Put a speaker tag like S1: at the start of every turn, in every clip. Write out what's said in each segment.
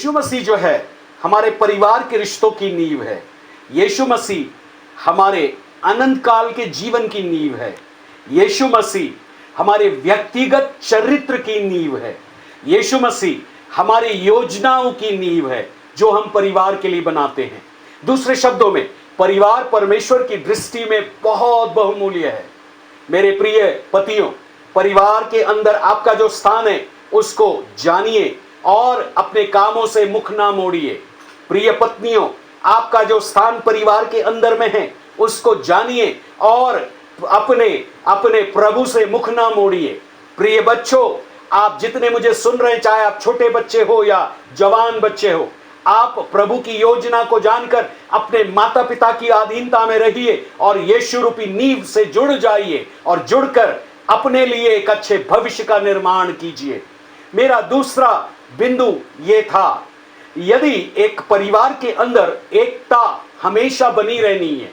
S1: यीशु मसीह जो है हमारे परिवार के रिश्तों की नींव है। यीशु मसीह हमारे अनंत काल के जीवन की नींव है। यीशु मसीह हमारे व्यक्तिगत चरित्र की नींव है। यीशु मसीह हमारी योजनाओं की नींव है जो हम परिवार के लिए बनाते हैं। दूसरे शब्दों में, परिवार परमेश्वर की दृष्टि में बहुत बहुमूल्य है। मेरे प्रिय पतियों, परिवार के अंदर आपका जो स्थान है उसको जानिए और अपने कामों से मुख ना मोड़िए। प्रिय पत्नियों, आपका जो स्थान परिवार के अंदर में है उसको जानिए और अपने अपने प्रभु से मुख ना मोड़िए। प्रिय बच्चों, आप जितने मुझे सुन रहे हैं, चाहे आप छोटे बच्चे हो या जवान बच्चे हो, आप प्रभु की योजना को जानकर अपने माता पिता की अधीनता में रहिए और यीशु रूपी नींव से जुड़ जाइए और जुड़कर अपने लिए एक अच्छे भविष्य का निर्माण कीजिए। मेरा दूसरा बिंदु ये था, यदि एक परिवार के अंदर एकता हमेशा बनी रहनी है,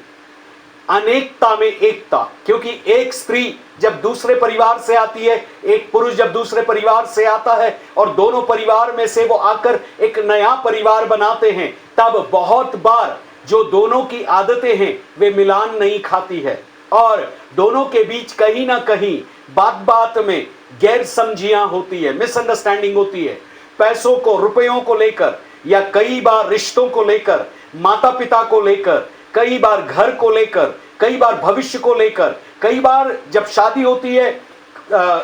S1: अनेकता में एकता, क्योंकि एक स्त्री जब दूसरे परिवार से आती है, एक पुरुष जब दूसरे परिवार से आता है और दोनों परिवार में से वो आकर एक नया परिवार बनाते हैं, तब बहुत बार जो दोनों की आदतें हैं वे मिलान नहीं खाती है और दोनों के बीच कहीं ना कहीं बात बात में गैर समझियां होती है, मिसअंडरस्टैंडिंग होती है। पैसों को, रुपयों को लेकर या कई बार रिश्तों को लेकर, माता पिता को लेकर, कई बार घर को लेकर, कई बार भविष्य को लेकर, कई बार जब शादी होती है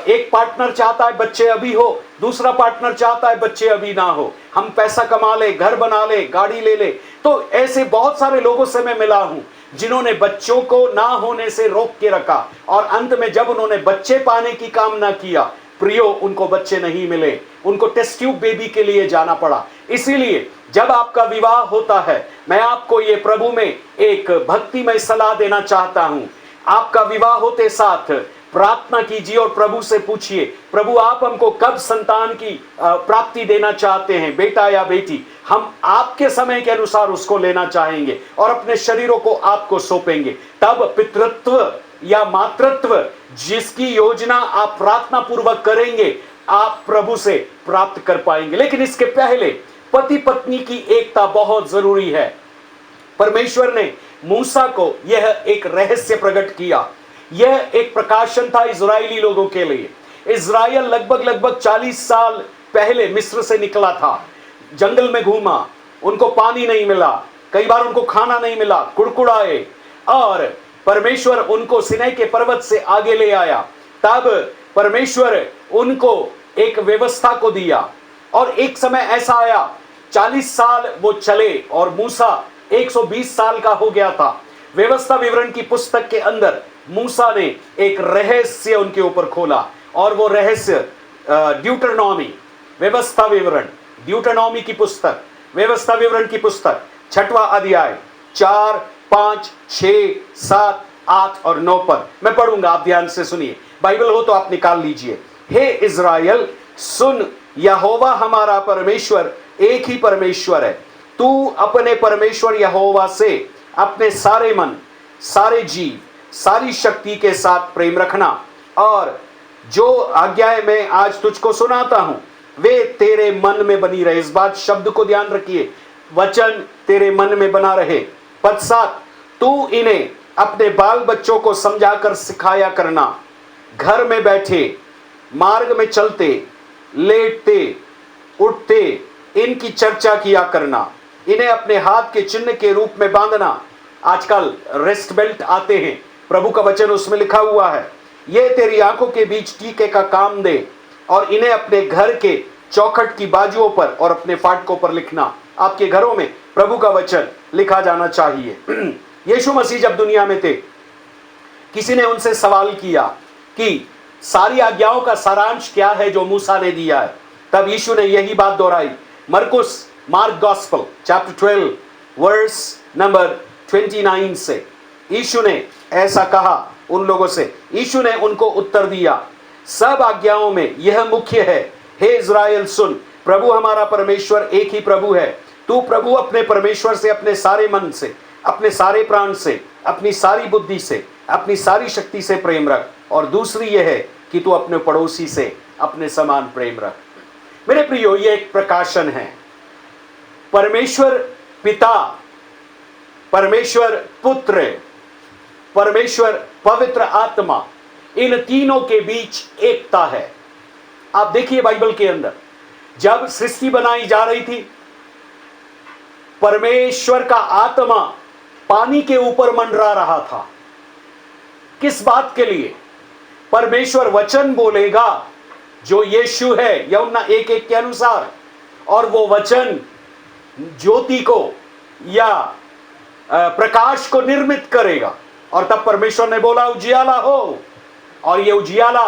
S1: एक पार्टनर चाहता है बच्चे अभी हो, दूसरा पार्टनर चाहता है बच्चे अभी ना हो, हम पैसा कमा ले, घर बना ले, गाड़ी ले ले। तो ऐसे बहुत सारे लोगों से मैं मिला हूं जिन्होंने बच्चों को ना होने से रोक के रखा और अंत में जब उन्होंने बच्चे पाने की कामना किया, प्रियो, उनको बच्चे नहीं मिले, उनको टेस्ट ट्यूब बेबी के लिए जाना पड़ा। इसीलिए जब आपका विवाह होता है, मैं आपको ये प्रभु में एक भक्तिमय सलाह देना चाहता हूं। आपका विवाह होते साथ प्रार्थना कीजिए और प्रभु से पूछिए, प्रभु आप हमको कब संतान की प्राप्ति देना चाहते हैं, बेटा या बेटी। हम आपके समय के अनुसार उसको लेना चाहेंगे और अपने शरीरों को आपको सौंपेंगे। तब पितृत्व या मातृत्व जिसकी योजना आप प्रार्थना पूर्वक करेंगे, आप प्रभु से प्राप्त कर पाएंगे। लेकिन इसके पहले पति पत्नी की एकता बहुत जरूरी है। परमेश्वर ने मूसा को यह एक रहस्य प्रकट किया। यह एक प्रकाशन था इजरायली लोगों के लिए। इजराइल लगभग 40 साल पहले मिस्र से निकला था, जंगल में घूमा, उनको पानी नहीं मिला, कई बार उनको खाना नहीं मिला, कुड़कुड़ाए, और परमेश्वर उनको सिनै के पर्वत से आगे ले आया। तब परमेश्वर उनको एक व्यवस्था को दिया और एक समय ऐसा आया 40 साल वो चले और मूसा 120 साल का हो गया था। व्यवस्था विवरण की पुस्तक के अंदर मूसा ने एक रहस्य उनके ऊपर खोला और वो रहस्य ड्यूटरनॉमी, व्यवस्था विवरण, ड्यूटरनॉमी की पुस्तक, व्यवस्था विवरण की पुस्तक 6वां अध्याय 4, 5, 6, 7, 8 और 9 पद मैं पढ़ूंगा, आप ध्यान से सुनिए। बाइबल हो तो आप निकाल लीजिए। हे इज़राइल, सुन, यहोवा हमारा परमेश्वर एक ही परमेश्वर है। तू अपने परमेश्वर यहोवा से अपने सारे मन, सारे जीव, सारी शक्ति के साथ प्रेम रखना और जो आज्ञाएं मैं आज तुझको सुनाता हूं वे तेरे मन में बनी रहे। इस बात शब्द को ध्यान रखिए, वचन तेरे मन में बना रहे। पद 7, तू इन्हें अपने बाल बच्चों को समझाकर सिखाया करना, घर में बैठे, मार्ग में चलते, लेटते, उठते इनकी चर्चा किया करना। इन्हें अपने हाथ के चिन्ह के रूप में बांधना। आजकल रेस्ट बेल्ट आते हैं, प्रभु का वचन उसमें लिखा हुआ है, ये तेरी आंखों के बीच टीके का काम दे और इन्हें अपने घर के चौखट की बाजुओं पर और अपने फाटकों पर लिखना। आपके घरों में प्रभु का वचन लिखा जाना चाहिए। यीशु मसीह जब दुनिया में थे, किसी ने उनसे सवाल किया कि सारी आज्ञाओं का सारांश क्या है जो मूसा ने दिया है। तब यीशु ने यही बात दोहराई। Mark gospel chapter 12 verse number 29 से यीशु ने ऐसा कहा उन लोगों से। यीशु ने उनको उत्तर दिया, सब आज्ञाओं में यह मुख्य है, हे इज़राइल सुन, प्रभु हमारा परमेश्वर एक ही प्रभु है। तू प्रभु अपने परमेश्वर से अपने सारे मन से, अपने सारे प्राण से, अपनी सारी बुद्धि से, अपनी सारी शक्ति से प्रेम रख, और दूसरी यह है कि तू अपने पड़ोसी से अपने समान प्रेम रख। मेरे प्रियो, ये एक प्रकाशन है। परमेश्वर पिता, परमेश्वर पुत्र, परमेश्वर पवित्र आत्मा, इन तीनों के बीच एकता है। आप देखिए बाइबल के अंदर जब सृष्टि बनाई जा रही थी, परमेश्वर का आत्मा पानी के ऊपर मंडरा रहा था। किस बात के लिए? परमेश्वर वचन बोलेगा जो यीशु है यूहन्ना 1:1 के अनुसार, और वो वचन ज्योति को या प्रकाश को निर्मित करेगा। और तब परमेश्वर ने बोला उजियाला हो, और ये उजियाला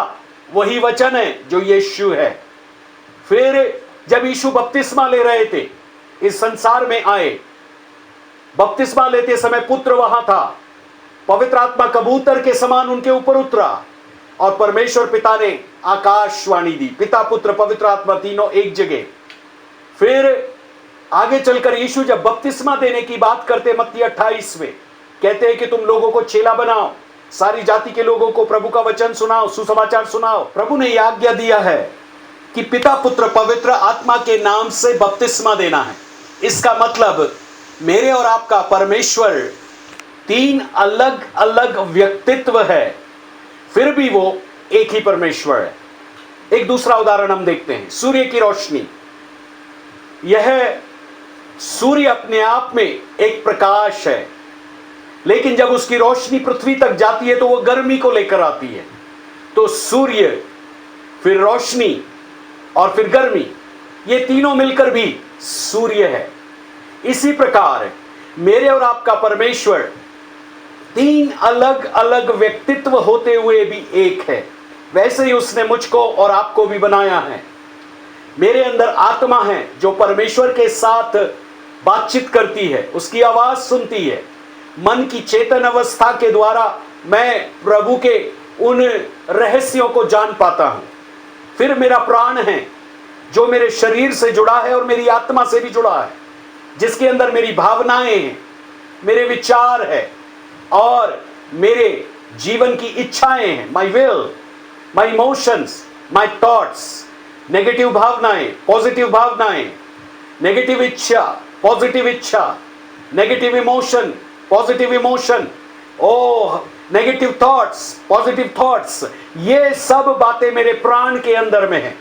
S1: वही वचन है जो यीशु है। फिर जब यीशु बपतिस्मा ले रहे थे, इस संसार में आए, बपतिस्मा लेते समय पुत्र वहां था, पवित्र आत्मा कबूतर के समान उनके ऊपर उतरा, और परमेश्वर पिता ने आकाशवाणी दी। पिता, पुत्र, पवित्र आत्मा तीनों एक जगह। फिर आगे चलकर यीशु जब बपतिस्मा देने की बात करते, मत्ती 28 में कहते हैं कि तुम लोगों को चेला बनाओ, सारी जाति के लोगों को प्रभु का वचन सुनाओ, सुसमाचार सुनाओ। प्रभु ने यह आज्ञा दिया है कि पिता, पुत्र, पवित्र आत्मा के नाम से बपतिस्मा देना है। इसका मतलब मेरे और आपका परमेश्वर तीन अलग अलग व्यक्तित्व है, फिर भी वो एक ही परमेश्वर है। एक दूसरा उदाहरण हम देखते हैं, सूर्य की रोशनी। यह सूर्य अपने आप में एक प्रकाश है, लेकिन जब उसकी रोशनी पृथ्वी तक जाती है तो वह गर्मी को लेकर आती है। तो सूर्य, फिर रोशनी और फिर गर्मी, ये तीनों मिलकर भी सूर्य है। इसी प्रकार मेरे और आपका परमेश्वर तीन अलग अलग व्यक्तित्व होते हुए भी एक है। वैसे ही उसने मुझको और आपको भी बनाया है। मेरे अंदर आत्मा है जो परमेश्वर के साथ बातचीत करती है, उसकी आवाज सुनती है। मन की चेतन अवस्था के द्वारा मैं प्रभु के उन रहस्यों को जान पाता हूं। फिर मेरा प्राण है जो मेरे शरीर से जुड़ा है और मेरी आत्मा से भी जुड़ा है, जिसके अंदर मेरी भावनाएं हैं, मेरे विचार है और मेरे जीवन की इच्छाएं हैं। My will, my emotions, my thoughts, negative भावनाएं, पॉजिटिव भावनाएं, नेगेटिव इच्छा, पॉजिटिव इच्छा, नेगेटिव इमोशन, पॉजिटिव इमोशन, ओह नेगेटिव थॉट्स, पॉजिटिव थॉट्स, ये सब बातें मेरे प्राण के अंदर में है।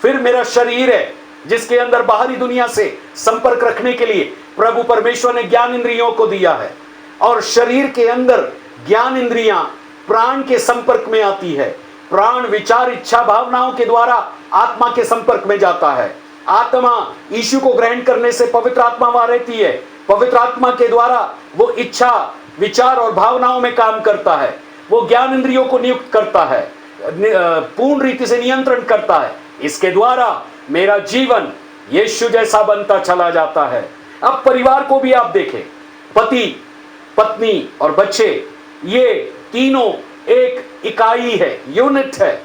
S1: फिर मेरा शरीर है जिसके अंदर बाहरी दुनिया से संपर्क रखने के लिए प्रभु परमेश्वर ने ज्ञान इंद्रियों को दिया है, और शरीर के अंदर ज्ञान इंद्रियां प्राण के संपर्क में आती है। प्राण विचार, इच्छा, भावनाओं के द्वारा आत्मा के संपर्क में जाता है। आत्मा यीशु को ग्रहण करने से पवित्र आत्मा वहां रहती है। पवित्र आत्मा के द्वारा वो इच्छा, विचार और भावनाओं में काम करता है। वो ज्ञान इंद्रियों को नियुक्त करता है, पूर्ण रीति से नियंत्रण करता है। इसके द्वारा मेरा जीवन यीशु जैसा बनता चला जाता है। अब परिवार को भी आप देखें, पति, पत्नी और बच्चे, ये तीनों एक इकाई है, यूनिट है।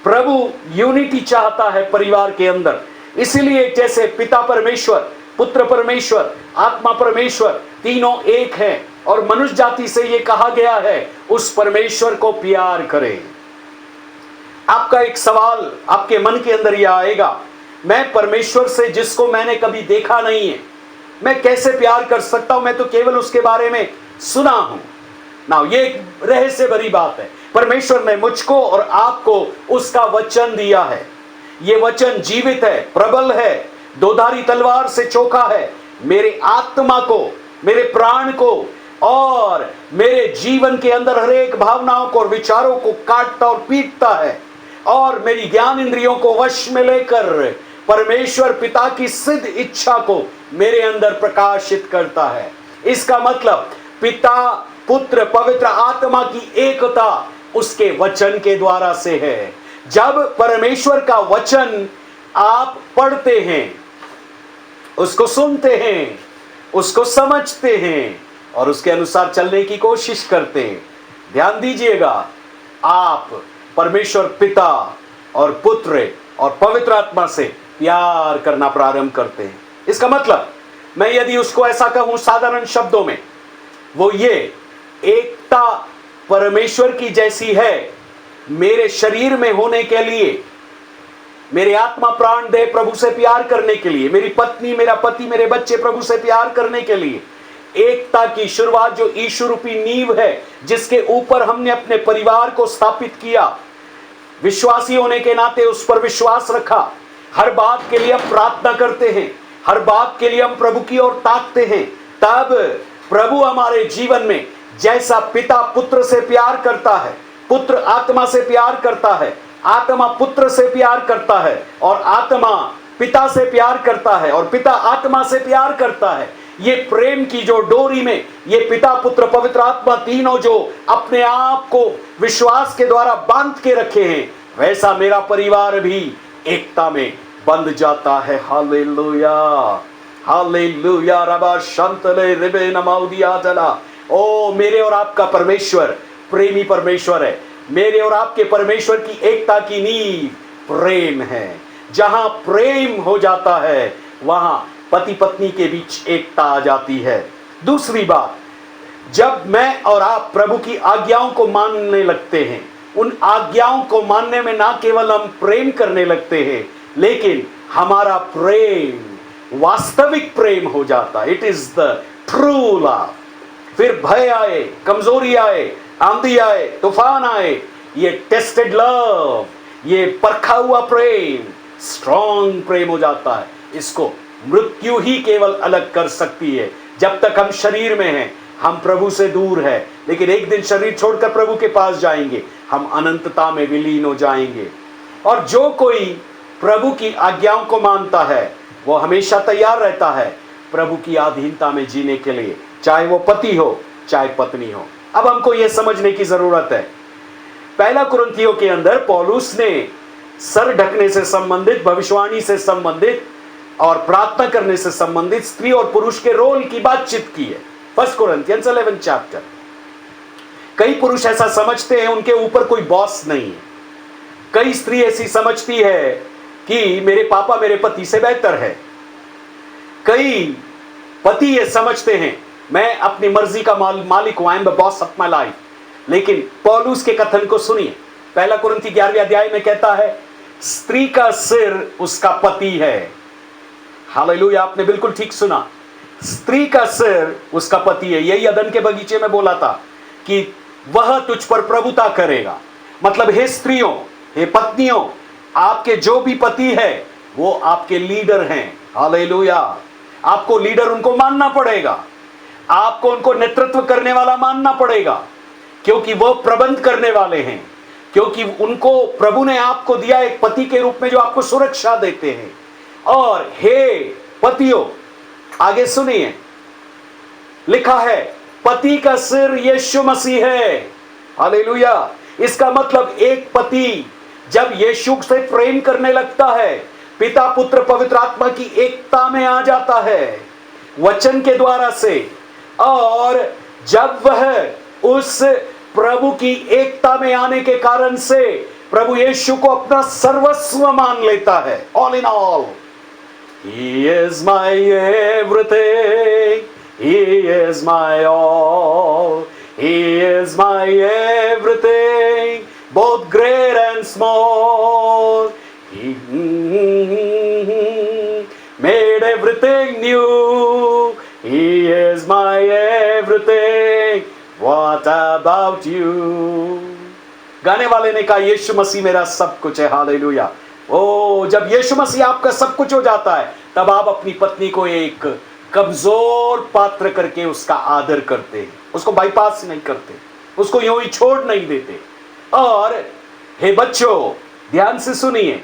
S1: प्रभु यूनिटी चाहता है परिवार के अंदर। इसीलिए जैसे पिता परमेश्वर, पुत्र परमेश्वर, आत्मा परमेश्वर तीनों एक हैं, और मनुष्य जाति से ये कहा गया है उस परमेश्वर को प्यार करें। आपका एक सवाल आपके मन के अंदर यह आएगा, मैं परमेश्वर से जिसको मैंने कभी देखा नहीं है, मैं कैसे प्यार कर सकता हूं? मैं तो केवल उसके बारे में सुना हूं ना। ये एक रहस्य भरी बात है। परमेश्वर ने मुझको और आपको उसका वचन दिया है। ये वचन जीवित है, प्रबल है, दोधारी तलवार से चोखा है। मेरे आत्मा को, मेरे प्राण को और मेरे जीवन के अंदर हर एक भावनाओं को और विचारों को काटता और पीटता है, और मेरी ज्ञान इंद्रियों को वश में लेकर परमेश्वर पिता की सिद्ध इच्छा को मेरे अंदर प्रकाशित करता है। इसका मतलब पिता, पुत्र, पवित्र आत्मा की एकता उसके वचन के द्वारा से है। जब परमेश्वर का वचन आप पढ़ते हैं, उसको सुनते हैं, उसको समझते हैं और उसके अनुसार चलने की कोशिश करते हैं, ध्यान दीजिएगा, आप परमेश्वर पिता और पुत्र और पवित्र आत्मा से प्यार करना प्रारंभ करते हैं। इसका मतलब मैं यदि उसको ऐसा कहूं साधारण शब्दों में, वो ये एकता परमेश्वर की जैसी है मेरे शरीर में होने के लिए मेरे आत्मा प्राण दे प्रभु से प्यार करने के लिए, मेरी पत्नी, मेरा पति, मेरे बच्चे प्रभु से प्यार करने के लिए। एकता की शुरुआत जो यीशु रूपी नींव है, जिसके ऊपर हमने अपने परिवार को स्थापित किया, विश्वासी होने के नाते उस पर विश्वास रखा। हर बात के लिए हम प्रार्थना करते हैं, हर बात के लिए हम प्रभु की ओर ताकते हैं। तब प्रभु हमारे जीवन में जैसा पिता पुत्र से प्यार करता है, पुत्र आत्मा से प्यार करता है, आत्मा पुत्र से प्यार करता है, और आत्मा पिता से प्यार करता है, और पिता आत्मा से प्यार करता है। ये प्रेम की जो डोरी में ये पिता पुत्र पवित्र आत्मा तीनों जो अपने आप को विश्वास के द्वारा बांध के रखे हैं, वैसा मेरा परिवार भी एकता में बंध जाता है। Hallelujah, hallelujah. रबा शंतले रिबे नमाउदिया जला। ओ मेरे और आपका परमेश्वर प्रेमी परमेश्वर है। मेरे और आपके परमेश्वर की एकता की नींव प्रेम है। जहां प्रेम हो जाता है वहां पति पत्नी के बीच एकता आ जाती है। दूसरी बात, जब मैं और आप प्रभु की आज्ञाओं को मानने लगते हैं, उन आज्ञाओं को मानने में ना केवल हम प्रेम करने लगते हैं, लेकिन हमारा प्रेम वास्तविक प्रेम हो जाता है। It is the true love. फिर भय आए, कमजोरी आए, आंधी आए, तूफान आए, ये टेस्टेड लव, ये परखा हुआ प्रेम स्ट्रॉन्ग प्रेम हो जाता है। इसको मृत्यु ही केवल अलग कर सकती है। जब तक हम शरीर में हैं, हम प्रभु से दूर है, लेकिन एक दिन शरीर छोड़कर प्रभु के पास जाएंगे, हम अनंतता में विलीन हो जाएंगे। और जो कोई प्रभु की आज्ञाओं को मानता है, वो हमेशा तैयार रहता है प्रभु की अधीनता में जीने के लिए, चाहे वो पति हो चाहे पत्नी हो। अब हमको यह समझने की जरूरत है, पहला कुरिन्थियों के अंदर पौलुस ने सर ढकने से संबंधित, भविष्यवाणी से संबंधित और प्रार्थना करने से संबंधित स्त्री और पुरुष के रोल की बातचीत की है। 1 Corinthians 11 चैप्टर। कई पुरुष ऐसा समझते हैं उनके ऊपर कोई बॉस नहीं है। कई स्त्री ऐसी समझती है कि मेरे पापा मेरे पति से बेहतर है। कई पति ये समझते हैं मैं अपनी मर्जी का मालिक हूं, I am the boss of my life. लेकिन पौलुस के कथन को सुनिए। पहला कुरिन्थी 11वें अध्याय में कहता है, स्त्री का सिर उसका पति है। हालेलुया, आपने बिल्कुल ठीक सुना। स्त्री का सिर उसका पति है। यही अदन के बगीचे में बोला था कि वह तुझ पर प्रभुता करेगा। मतलब हे स्त्रियों, हे पत्नियों, आपके जो भी पति है वो आपके लीडर हैं। हालेलुया, आपको लीडर उनको मानना पड़ेगा, आपको उनको नेतृत्व करने वाला मानना पड़ेगा, क्योंकि वो प्रबंध करने वाले हैं, क्योंकि उनको प्रभु ने आपको दिया एक पति के रूप में जो आपको सुरक्षा देते हैं। और हे पतियों, आगे सुनिए, लिखा है पति का सिर यीशु मसीह है। हालेलुया। इसका मतलब एक पति जब यीशु से प्रेम करने लगता है, पिता पुत्र पवित्र आत्मा की एकता में आ जाता है वचन के द्वारा से, और जब वह उस प्रभु की एकता में आने के कारण से प्रभु यीशु को अपना सर्वस्व मान लेता है, all in all, He is my everything, He is my all, He is my everything, both great and small. He made everything new, He is my everything, what about you? गाने वाले ने कहा यीशु मसीह मेरा सब कुछ है। हालेलुया। ओ, जब यीशु मसीह आपका सब कुछ हो जाता है, तब आप अपनी पत्नी को एक कमजोर पात्र करके उसका आदर करते हैं, उसको बाईपास नहीं करते, उसको यूं ही छोड़ नहीं देते। और हे बच्चों, ध्यान से सुनिए,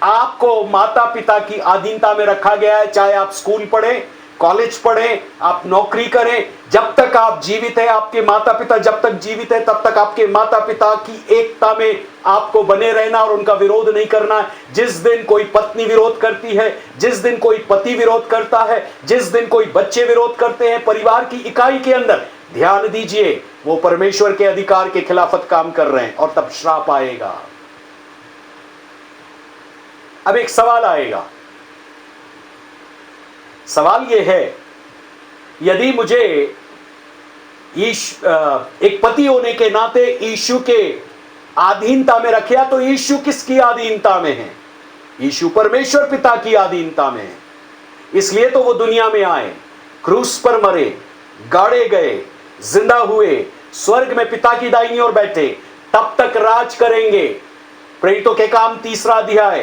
S1: आपको माता पिता की अधीनता में रखा गया है। चाहे आप स्कूल पढ़ें, कॉलेज पढ़ें, आप नौकरी करें, जब तक आप जीवित हैं, आपके माता पिता जब तक जीवित हैं, तब तक आपके माता पिता की एकता में आपको बने रहना और उनका विरोध नहीं करना है। जिस दिन कोई पत्नी विरोध करती है, जिस दिन कोई पति विरोध करता है, जिस दिन कोई बच्चे विरोध करते हैं परिवार की इकाई के अंदर, ध्यान दीजिए, वो परमेश्वर के अधिकार के खिलाफत काम कर रहे हैं, और तब श्राप आएगा। अब एक सवाल आएगा, सवाल यह है, यदि मुझे एक पति होने के नाते यीशु के अधीनता में रखा, तो यीशु किसकी अधीनता में है? यीशु परमेश्वर पिता की अधीनता में है। इसलिए तो वो दुनिया में आए, क्रूस पर मरे, गाड़े गए, जिंदा हुए, स्वर्ग में पिता की दाहिनी ओर बैठे, तब तक राज करेंगे। प्रेरितों के काम 3 अध्याय,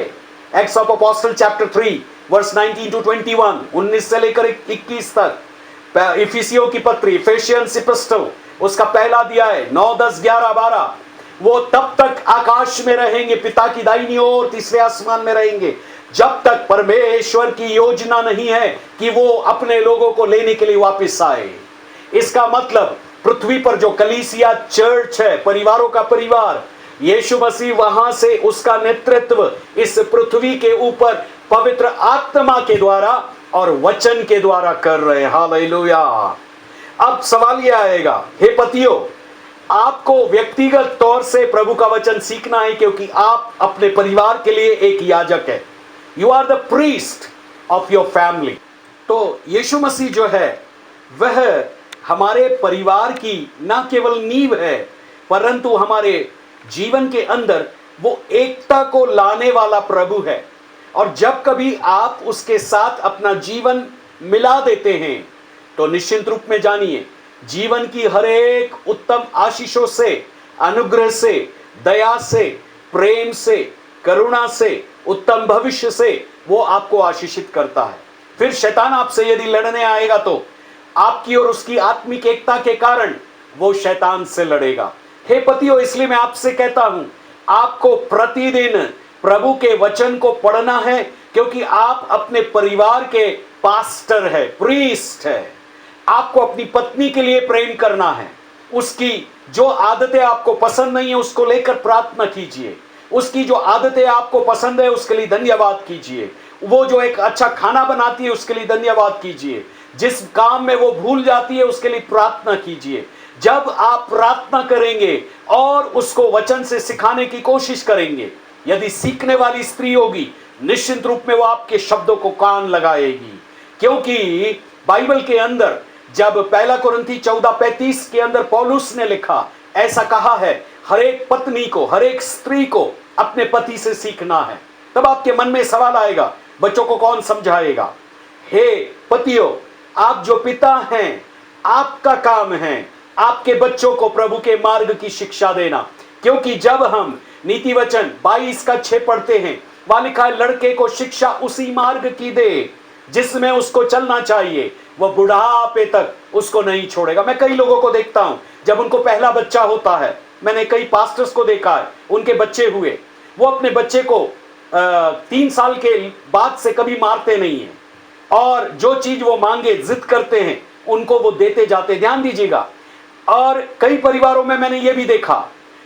S1: Acts of apostle chapter 3 verse 19 to 21, 19 से लेकर 21 तक। इफिसियों की पत्री, इफिशियंस एपिस्टल, उसका पहला अध्याय 9, 10, 11, 12, वो तब तक आकाश में रहेंगे, पिता की दाहिनी ओर तीसरे आसमान में रहेंगे, जब तक परमेश्वर की योजना नहीं है कि वो अपने लोगों को लेने के लिए वापस आए। इसका मतलब पृथ्वी पर जो कलीसिया चर्च है, परिवारों का परिवार, यीशु मसीह वहां से उसका नेतृत्व इस पृथ्वी के ऊपर पवित्र आत्मा के द्वारा और वचन के द्वारा कर रहे हैं। हालेलुया। अब सवाल यह आएगा, हे पतियों, आपको व्यक्तिगत तौर से प्रभु का वचन सीखना है, क्योंकि आप अपने परिवार के लिए एक याजक है। You are the priest of your family. तो यीशु मसीह जो है वह हमारे परिवार की न केवल नींव है, परंतु हमारे जीवन के अंदर वो एकता को लाने वाला प्रभु है। और जब कभी आप उसके साथ अपना जीवन मिला देते हैं, तो निश्चित रूप में जानिए, जीवन की हर एक उत्तम आशीषों से, अनुग्रह से, दया से, प्रेम से, करुणा से, उत्तम भविष्य से वो आपको आशीषित करता है। फिर शैतान आपसे यदि लड़ने आएगा तो आपकी और उसकी आत्मिक एकता के कारण वो शैतान से लड़ेगा। हे पतियों, इसलिए मैं आपसे कहता हूं, आपको प्रतिदिन प्रभु के वचन को पढ़ना है, क्योंकि आप अपने परिवार के पास्टर है, प्रीस्ट है। आपको अपनी पत्नी के लिए प्रेम करना है। उसकी जो आदतें आपको पसंद नहीं है उसको लेकर प्रार्थना कीजिए। उसकी जो आदतें आपको पसंद है उसके लिए धन्यवाद कीजिए। वो जो एक अच्छा खाना बनाती है उसके लिए धन्यवाद कीजिए। जिस काम में वो भूल जाती है उसके लिए प्रार्थना कीजिए। जब आप प्रार्थना करेंगे और उसको वचन से सिखाने की कोशिश करेंगे, यदि सीखने वाली स्त्री होगी, निश्चित रूप में वो आपके शब्दों को कान लगाएगी। क्योंकि बाइबल के अंदर जब 1 कुरिन्थी 14:35 के अंदर पौलुस ने लिखा, ऐसा कहा है, हर एक पत्नी को, हर एक स्त्री को अपने पति से सीखना है। तब आपके मन में सवाल आएगा, बच्चों को कौन समझाएगा? हे पतियों, आप जो पिता हैं, आपका काम है आपके बच्चों को प्रभु के मार्ग की शिक्षा देना। क्योंकि जब हम नीति वचन 22:6 पढ़ते हैं, वहां लिखा है, लड़के को शिक्षा उसी मार्ग की दे जिसमें उसको चलना चाहिए, वह बुढ़ापे तक उसको नहीं छोड़ेगा। मैं कई लोगों को देखता हूं, जब उनको पहला बच्चा होता है, मैंने कई पास्टर्स को देखा है, उनके बच्चे हुए, वो अपने बच्चे को 3 साल के बाद से कभी मारते नहीं है, और जो चीज वो मांगे, जिद करते हैं, उनको वो देते जाते। ध्यान दीजिएगा। और कई परिवारों में मैंने ये भी देखा,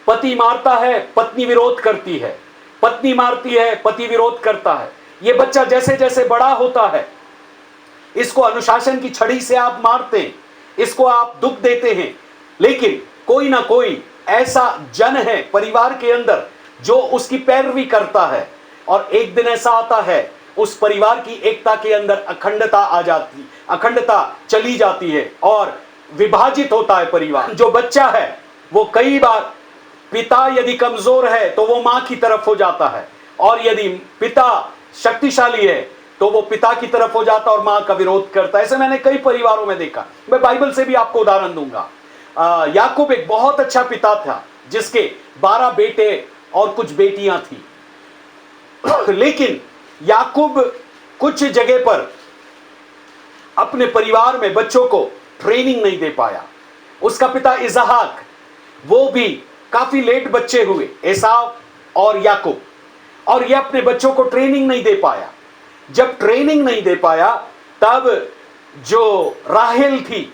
S1: पति मारता है, पत्नी विरोध करती है, पत्नी मारती है, पति विरोध करता है। ये बच्चा जैसे जैसे बड़ा होता है, इसको अनुशासन की छड़ी से आप मारते हैं, इसको आप दुख देते हैं, लेकिन कोई ना कोई ऐसा जन है परिवार के अंदर जो उसकी पैरवी करता है, और एक दिन ऐसा आता है, उस परिवार की एकता के अंदर अखंडता आ जाती, अखंडता चली जाती है और विभाजित होता है परिवार। जो बच्चा है वो कई बार, पिता यदि कमजोर है तो वो मां की तरफ हो जाता है, और यदि पिता शक्तिशाली है तो वो पिता की तरफ हो जाता और मां का विरोध करता है। ऐसे मैंने कई परिवारों में देखा। मैं बाइबल से भी आपको उदाहरण दूंगा। याकूब एक बहुत अच्छा पिता था, जिसके 12 बेटे और कुछ बेटियां थी। लेकिन याकूब कुछ जगह पर अपने परिवार में बच्चों को ट्रेनिंग नहीं दे पाया। उसका पिता इसहाक, वो भी काफी लेट बच्चे हुए, एसाव और याकूब, और ये अपने बच्चों को ट्रेनिंग नहीं दे पाया। जब ट्रेनिंग नहीं दे पाया, तब जो राहेल थी,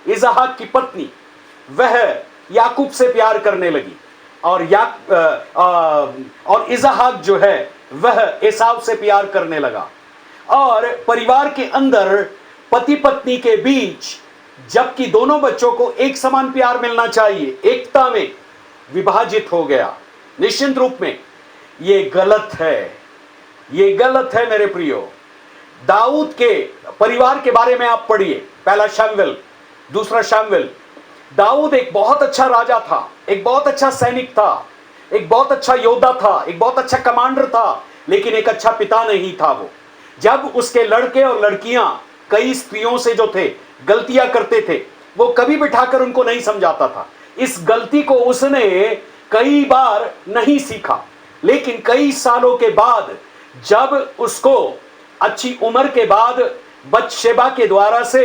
S1: इसहाक की पत्नी, वह याकूब से प्यार करने लगी, और इसहाक जो है वह एसाव से प्यार करने लगा। और परिवार के अंदर पति पत्नी के बीच, जबकि दोनों बच्चों को एक समान प्यार मिलना चाहिए, एकता में विभाजित हो गया। निश्चित रूप में ये गलत है, ये गलत है मेरे प्रियो। दाऊद के परिवार के बारे में आप पढ़िए, 1 शमूएल, 2 शमूएल। दाऊद एक बहुत अच्छा राजा था, एक बहुत अच्छा सैनिक था, एक बहुत अच्छा योद्धा था, एक बहुत अच्छा कमांडर था, लेकिन एक अच्छा पिता नहीं था वो। जब उसके लड़के और लड़कियां कई स्त्रियों से जो थे गलतियां करते थे, वो कभी बिठाकर उनको नहीं समझाता था। इस गलती को उसने कई बार नहीं सीखा, लेकिन कई सालों के बाद जब उसको अच्छी उम्र के बाद बतशेबा के द्वारा से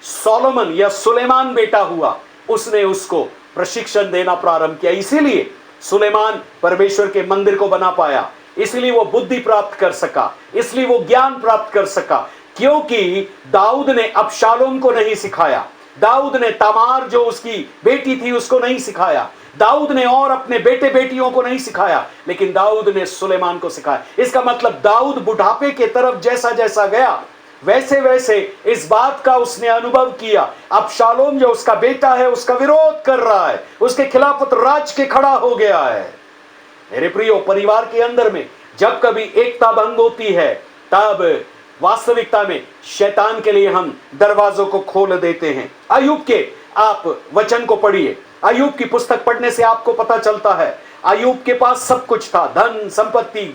S1: सोलोमन या सुलेमान बेटा हुआ, उसने उसको प्रशिक्षण देना प्रारंभ किया। इसीलिए सुलेमान परमेश्वर के मंदिर को बना पाया, इसलिए वो बुद्धि प्राप्त कर सका, इसलिए वो ज्ञान प्राप्त कर सका, क्योंकि दाऊद ने अबशालोम को नहीं सिखाया, दाऊद ने तमार जो उसकी बेटी थी उसको नहीं सिखाया, दाऊद ने और अपने बेटे बेटियों को नहीं सिखाया, लेकिन दाऊद ने सुलेमान को सिखाया। इसका मतलब दाऊद बुढ़ापे के तरफ जैसा जैसा गया, वैसे वैसे इस बात का उसने अनुभव किया, अबशालोम जो उसका बेटा है उसका विरोध कर रहा है, उसके खिलाफ राज के खड़ा हो गया है। मेरे प्रियो, परिवार के अंदर में जब कभी एकता भंग होती है, तब वास्तविकता में शैतान के लिए हम दरवाजों को खोल देते हैं। अय्यूब के आप वचन को पढ़िए, अय्यूब की पुस्तक पढ़ने से आपको पता चलता है अय्यूब के पास सब कुछ था, धन संपत्ति,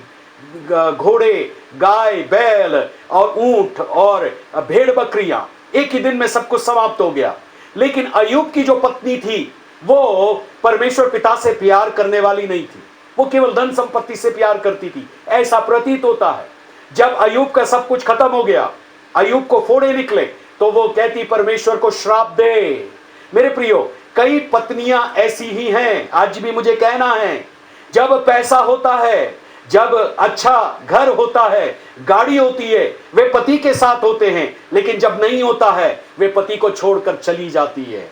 S1: घोड़े, गाय, बैल और ऊंट और भेड़ बकरियां, एक ही दिन में सब कुछ समाप्त हो गया। लेकिन अय्यूब की जो पत्नी थी वो परमेश्वर पिता से प्यार करने वाली नहीं थी, वो केवल धन संपत्ति से प्यार करती थी, ऐसा प्रतीत होता है। जब अय्यूब का सब कुछ खत्म हो गया, अय्यूब को फोड़े निकले, तो वो कहती परमेश्वर को श्राप दे। मेरे प्रियो, कई पत्नियां ऐसी ही हैं, आज भी मुझे कहना है, जब पैसा होता है, जब अच्छा घर होता है, गाड़ी होती है, वे पति के साथ होते हैं, लेकिन जब नहीं होता है वे पति को छोड़कर चली जाती है।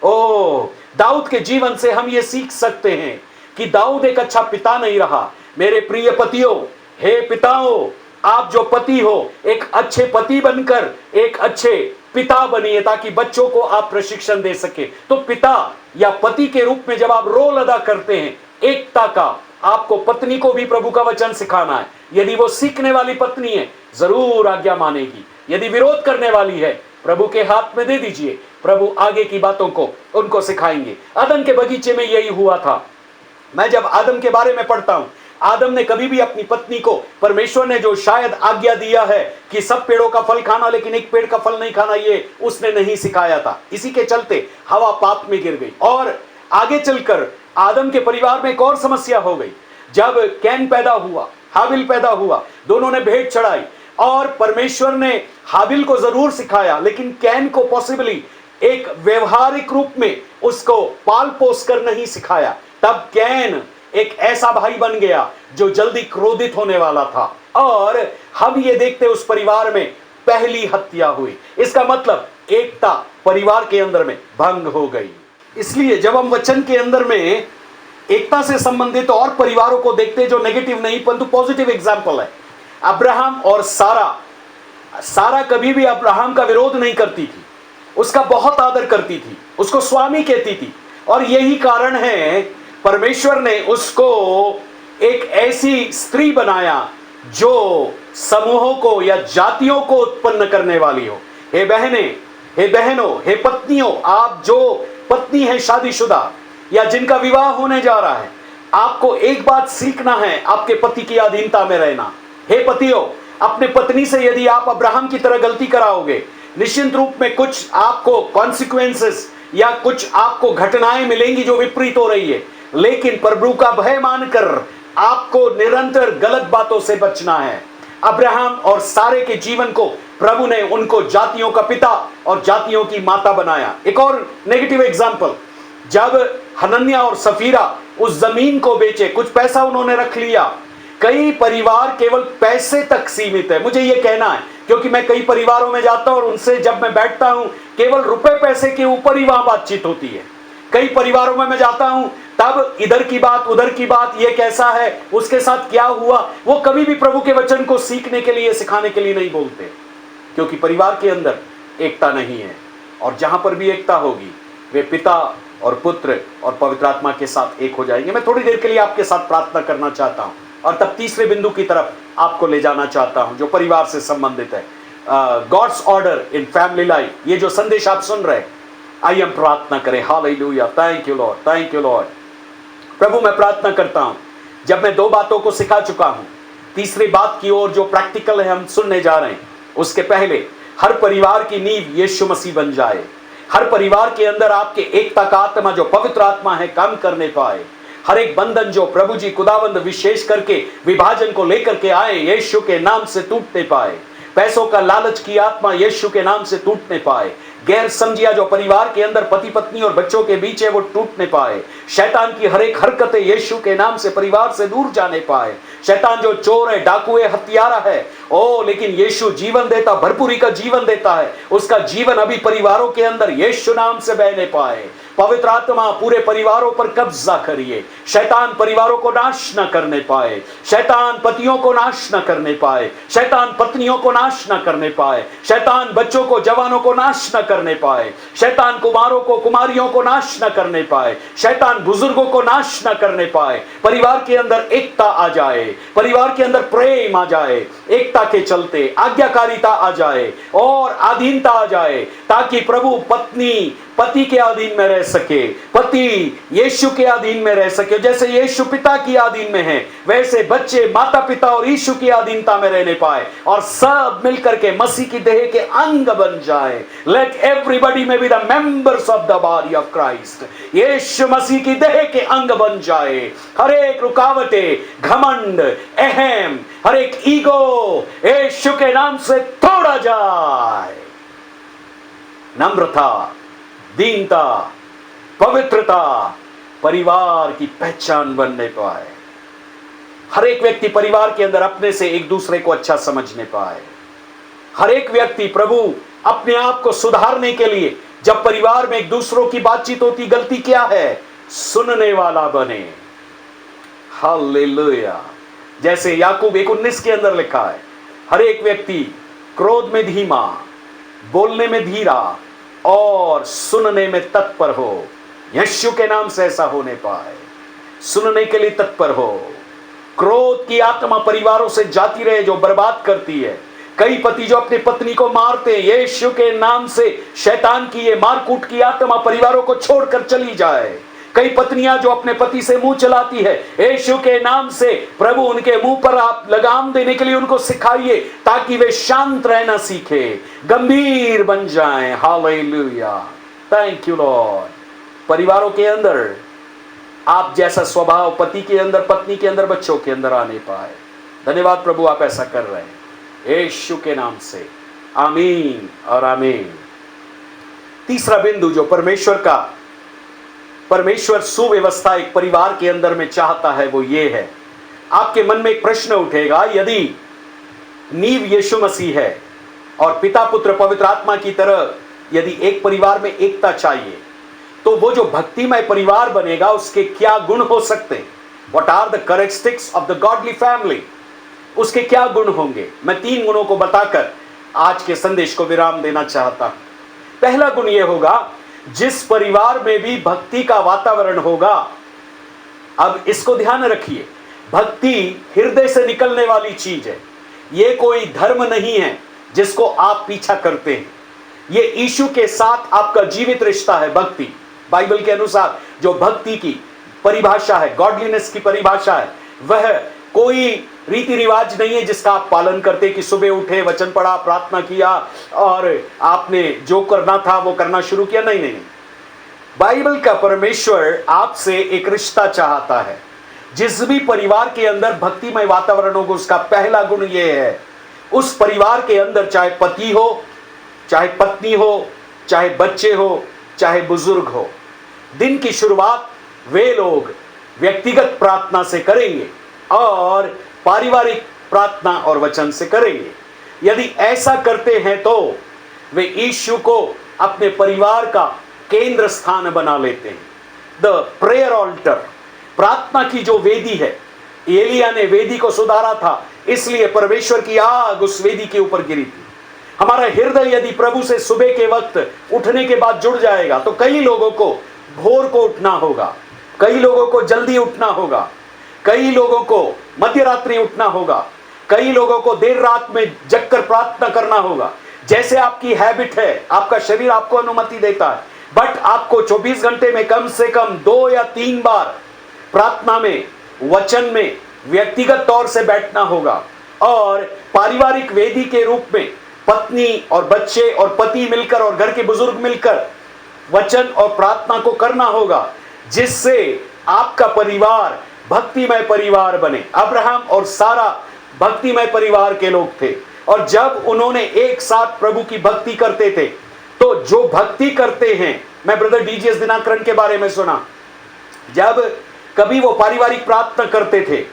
S1: ओ, दाऊद के जीवन से हम ये सीख सकते हैं कि दाऊद एक अच्छा पिता नहीं रहा। मेरे प्रिय पतियों, हे पिताओं, आप जो पति हो, एक अच्छे पति बनकर एक अच्छे पिता बनिए, ताकि बच्चों को आप प्रशिक्षण दे सके। तो पिता या पति के रूप में जब आप रोल अदा करते हैं एकता का, आपको पत्नी को भी प्रभु का वचन सिखाना है। यदि वो सीखने वाली पत्नी है, जरूर आज्ञा मानेगी। यदि विरोध करने वाली है, प्रभु के हाथ में दे दीजिए, प्रभु आगे की बातों को उनको सिखाएंगे। आदम के बगीचे में यही हुआ था। मैं जब आदम के बारे में पढ़ता हूं, आदम ने कभी भी अपनी पत्नी को, परमेश्वर ने जो शायद आज्ञा दिया है कि सब पेड़ों का फल खाना लेकिन एक पेड़ का फल नहीं खाना, ये उसने नहीं सिखाया था। इसी के चलते हवा पाप में गिर गई और आगे चलकर आदम के परिवार में एक और समस्या हो गई। जब कैन पैदा हुआ, हाबिल पैदा हुआ, दोनों ने भेंट चढ़ाई और परमेश्वर ने हाबिल को जरूर सिखाया, लेकिन कैन को पॉसिबली एक व्यवहारिक रूप में उसको पाल पोस कर नहीं सिखाया। तब कैन एक ऐसा भाई बन गया जो जल्दी क्रोधित होने वाला था और हम ये देखते उस परिवार में पहली हत्या हुई। इसका मतलब एकता परिवार के अंदर में भंग हो गई। इसलिए जब हम वचन के अंदर में एकता से संबंधित और परिवारों को देखते जो नेगेटिव नहीं परंतु पॉजिटिव एग्जाम्पल है, अब्राहम और सारा कभी भी अब्राहम का विरोध नहीं करती थी, उसका बहुत आदर करती थी, उसको स्वामी कहती थी। और यही कारण है परमेश्वर ने उसको एक ऐसी स्त्री बनाया जो समूहों को या जातियों को उत्पन्न करने वाली हो। हे बहनों, हे पत्नियों, आप जो पत्नी है शादीशुदा या जिनका विवाह होने जा रहा है, आपको एक बात सीखना है, आपके पति की अधीनता में रहना। हे पतियों, अपने पत्नी से यदि आप अब्राहम की तरह गलती कराओगे, निश्चित रूप में कुछ आपको कॉन्सिक्वेंसेस या कुछ आपको घटनाएं मिलेंगी जो विपरीत हो रही है, लेकिन प्रभु का भय मानकर आपको निरंतर गलत बातों से बचना है। अब्राहम और सारे के जीवन को प्रभु ने उनको जातियों का पिता और जातियों की माता बनाया। एक और नेगेटिव एग्जाम्पल, जब हनन्या और सफीरा उस जमीन को बेचे, कुछ पैसा उन्होंने रख लिया। कई परिवार केवल पैसे तक सीमित है, मुझे यह कहना है, क्योंकि मैं कई परिवारों में जाता हूं और उनसे जब मैं बैठता हूं, केवल रुपए पैसे के ऊपर ही वहां बातचीत होती है। कई परिवारों में मैं जाता हूं, तब इधर की बात उधर की बात, ये कैसा है, उसके साथ क्या हुआ, वो कभी भी प्रभु के वचन को सीखने के लिए, सिखाने के लिए नहीं बोलते, क्योंकि परिवार के अंदर एकता नहीं है। और जहां पर भी एकता होगी, वे पिता और पुत्र और पवित्र आत्मा के साथ एक हो जाएंगे। मैं थोड़ी देर के लिए आपके साथ प्रार्थना करना चाहता हूं और तब तीसरे बिंदु की तरफ आपको ले जाना चाहता हूं जो परिवार से संबंधित है, God's order in family life. ये जो संदेश आप सुन रहे हैं, आइए हम प्रार्थना करें। Hallelujah, thank you Lord, thank you Lord. प्रभु, मैं प्रार्थना करता हूं, जब मैं दो बातों को सिखा चुका हूं, तीसरी बात की ओर जो प्रैक्टिकल है हम सुनने जा रहे हैं, उसके पहले हर परिवार की नींव यीशु मसीह बन जाए। हर परिवार के अंदर आपके एकता का आत्मा जो पवित्र आत्मा है काम करने पाए। हर एक बंधन जो प्रभु जी खुदावंद विशेष करके विभाजन को लेकर के आए, यीशु के नाम से टूटने पाए। पैसों का लालच की आत्मा यीशु के नाम से टूटने पाए। गैर समझिया जो परिवार के अंदर पति पत्नी और बच्चों के बीच है वो टूटने पाए। शैतान की हर एक हरकतें यीशु के नाम से परिवार से दूर जाने पाए। शैतान जो चोर है, डाकू है, हत्यारा है, ओ लेकिन यीशु जीवन देता, भरपूरी का जीवन देता है, उसका जीवन अभी परिवारों के अंदर यीशु नाम से बहने पाए। पवित्र आत्मा पूरे परिवारों पर कब्जा करिए। शैतान परिवारों को नाश न करने पाए। शैतान पतियों को नाश न करने पाए। शैतान पत्नियों को नाश न करने पाए। शैतान बच्चों को, जवानों को नाश न करने पाए। शैतान कुमारों को, कुमारियों को नाश न करने पाए। शैतान बुजुर्गों को नाश न करने पाए। परिवार के अंदर एकता आ जाए, परिवार के अंदर प्रेम आ जाए, एकता के चलते आज्ञाकारिता आ जाए और अधीनता आ जाए, ताकि प्रभु पत्नी पति के अधीन में रह सके, पति यीशु के अधीन में रह सके। जैसे यीशु पिता की अधीन में है, वैसे बच्चे माता पिता और यीशु की अधीनता में रहने पाए और सब मिलकर के मसीह की देह के अंग बन जाए। लेट एवरीबॉडी में be the members of the body of Christ. यीशु मसीह की देह के अंग बन जाए। हर एक रुकावटें, घमंड, अहम, हर एक ईगो यीशु के नाम से तोड़ा जाए। नम्रता, दीनता, पवित्रता परिवार की पहचान बनने पाए। हर एक व्यक्ति परिवार के अंदर अपने से एक दूसरे को अच्छा समझने पाए। हर एक व्यक्ति प्रभु अपने आप को सुधारने के लिए, जब परिवार में एक दूसरों की बातचीत होती, गलती क्या है, सुनने वाला बने। हालेलुया। जैसे याकूब 1:19 के अंदर लिखा है, हर एक व्यक्ति क्रोध में धीमा, बोलने में धीरा और सुनने में तत्पर हो। यीशु के नाम से ऐसा होने पाए। सुनने के लिए तत्पर हो। क्रोध की आत्मा परिवारों से जाती रहे जो बर्बाद करती है। कई पति जो अपनी पत्नी को मारते हैं, यीशु के नाम से शैतान की ये मारकूट की आत्मा परिवारों को छोड़कर चली जाए। कई पत्नियां जो अपने पति से मुंह चलाती है, यीशु के नाम से प्रभु उनके मुंह पर आप लगाम देने के लिए उनको सिखाइए, ताकि वे शांत रहना सीखे, गंभीर बन जाएं। Hallelujah, thank you Lord. परिवारों के अंदर आप जैसा स्वभाव पति के अंदर, पत्नी के अंदर, बच्चों के अंदर आने पाए। धन्यवाद प्रभु, आप ऐसा कर रहे हैं यीशु के नाम से। आमीन और आमीन। तीसरा बिंदु जो परमेश्वर सुव्यवस्था एक परिवार के अंदर में चाहता है, वो ये है। आपके मन में एक प्रश्न उठेगा, यदि नींव यीशु मसीह है और पिता पुत्र पवित्र आत्मा की तरह यदि एक परिवार में एकता चाहिए, तो वो जो भक्तिमय परिवार बनेगा उसके क्या गुण हो सकते हैं? What are the characteristics of the godly family? उसके क्या गुण होंगे? मैं 3 गुणों को बताकर आज के संदेश को विराम देना चाहता हूं। पहला गुण यह होगा, जिस परिवार में भी भक्ति का वातावरण होगा, अब इसको ध्यान रखिए, भक्ति हृदय से निकलने वाली चीज है। यह कोई धर्म नहीं है जिसको आप पीछा करते हैं। यह यीशु के साथ आपका जीवित रिश्ता है। भक्ति बाइबल के अनुसार जो भक्ति की परिभाषा है, गॉडलीनेस की परिभाषा है, वह कोई रीति रिवाज नहीं है जिसका आप पालन करते कि सुबह उठे, वचन पढ़ा, प्रार्थना किया और आपने जो करना था वो करना शुरू किया। नहीं नहीं, बाइबल का परमेश्वर आपसे एक रिश्ता चाहता है। जिस भी परिवार के अंदर भक्तिमय वातावरण होगा, उसका पहला गुण यह है, उस परिवार के अंदर चाहे पति हो, चाहे पत्नी हो, चाहे बच्चे हो, चाहे बुजुर्ग हो, दिन की शुरुआत वे लोग व्यक्तिगत प्रार्थना से करेंगे और पारिवारिक प्रार्थना और वचन से करेंगे। यदि ऐसा करते हैं तो वे यीशु को अपने परिवार का केंद्र स्थान बना लेते हैं। द प्रेयर ऑल्टर, प्रार्थना की जो वेदी है, एलिया ने वेदी को सुधारा था, इसलिए परमेश्वर की आग उस वेदी के ऊपर गिरी थी। हमारा हृदय यदि प्रभु से सुबह के वक्त उठने के बाद जुड़ जाएगा, तो कई लोगों को भोर को उठना होगा, कई लोगों को जल्दी उठना होगा, कई लोगों को मध्य रात्रि उठना होगा, कई लोगों को देर रात में जगकर प्रार्थना करना होगा। जैसे आपकी हैबिट है, आपका शरीर आपको अनुमति देता है, बट आपको 24 घंटे में कम से कम 2 या 3 बार प्रार्थना में, वचन में व्यक्तिगत तौर से बैठना होगा और पारिवारिक वेदी के रूप में पत्नी और बच्चे और पति मिलकर और घर के बुजुर्ग मिलकर वचन और प्रार्थना को करना होगा, जिससे आपका परिवार भक्तिमय परिवार बने। अब्राहम और सारा भक्तिमय परिवार के लोग थे, और जब उन्होंने एक साथ प्रभु की भक्ति करते थे, तो जो भक्ति करते हैं, मैं ब्रदर डीजीएस दिनाकरण के बारे में सुना, जब कभी वो पारिवारिक प्रार्थना करते थे,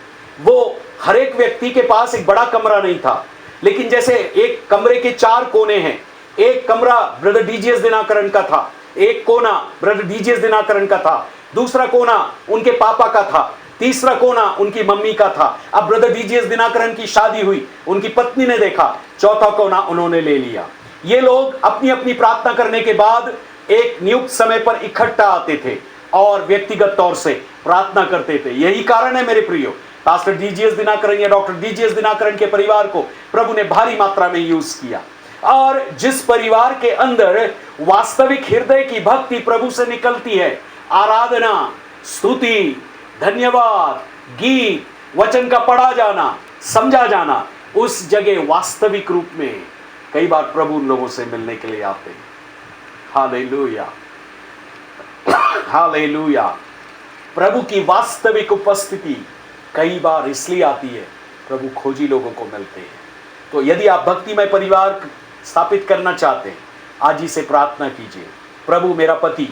S1: वो हर एक व्यक्ति के पास एक बड़ा कमरा नहीं था, लेकिन जैसे एक कमरे के 4 कोने हैं, एक कमरा ब्रदर डीजीएस दिनाकरण का था, एक कोना ब्रदर डीजीएस दिनाकरण का था, दूसरा कोना उनके पापा का था, तीसरा कोना उनकी मम्मी का था। अब ब्रदर डीजीएस दिनाकरण की शादी हुई, उनकी पत्नी ने देखा, चौथा कोना उन्होंने ले लिया। ये लोग अपनी अपनी प्रार्थना करने के बाद एक नियुक्त समय पर इकट्ठा आते थे और व्यक्तिगत तौर से प्रार्थना करते थे। यही कारण है मेरे प्रियो, पास्टर डीजीएस दिनाकरण या डॉक्टर डीजीएस दिनाकरण के परिवार को प्रभु ने भारी मात्रा में यूज किया। और जिस परिवार के अंदर वास्तविक हृदय की भक्ति प्रभु से निकलती है, आराधना, स्तुति, धन्यवाद, गीत, वचन का पढ़ा जाना, समझा जाना, उस जगह वास्तविक रूप में कई बार प्रभु उन लोगों से मिलने के लिए आते हैं। Hallelujah, hallelujah. प्रभु की वास्तविक उपस्थिति कई बार इसलिए आती है, प्रभु खोजी लोगों को मिलते हैं। तो यदि आप भक्तिमय परिवार स्थापित करना चाहते हैं, आज ही से प्रार्थना कीजिए, प्रभु मेरा पति,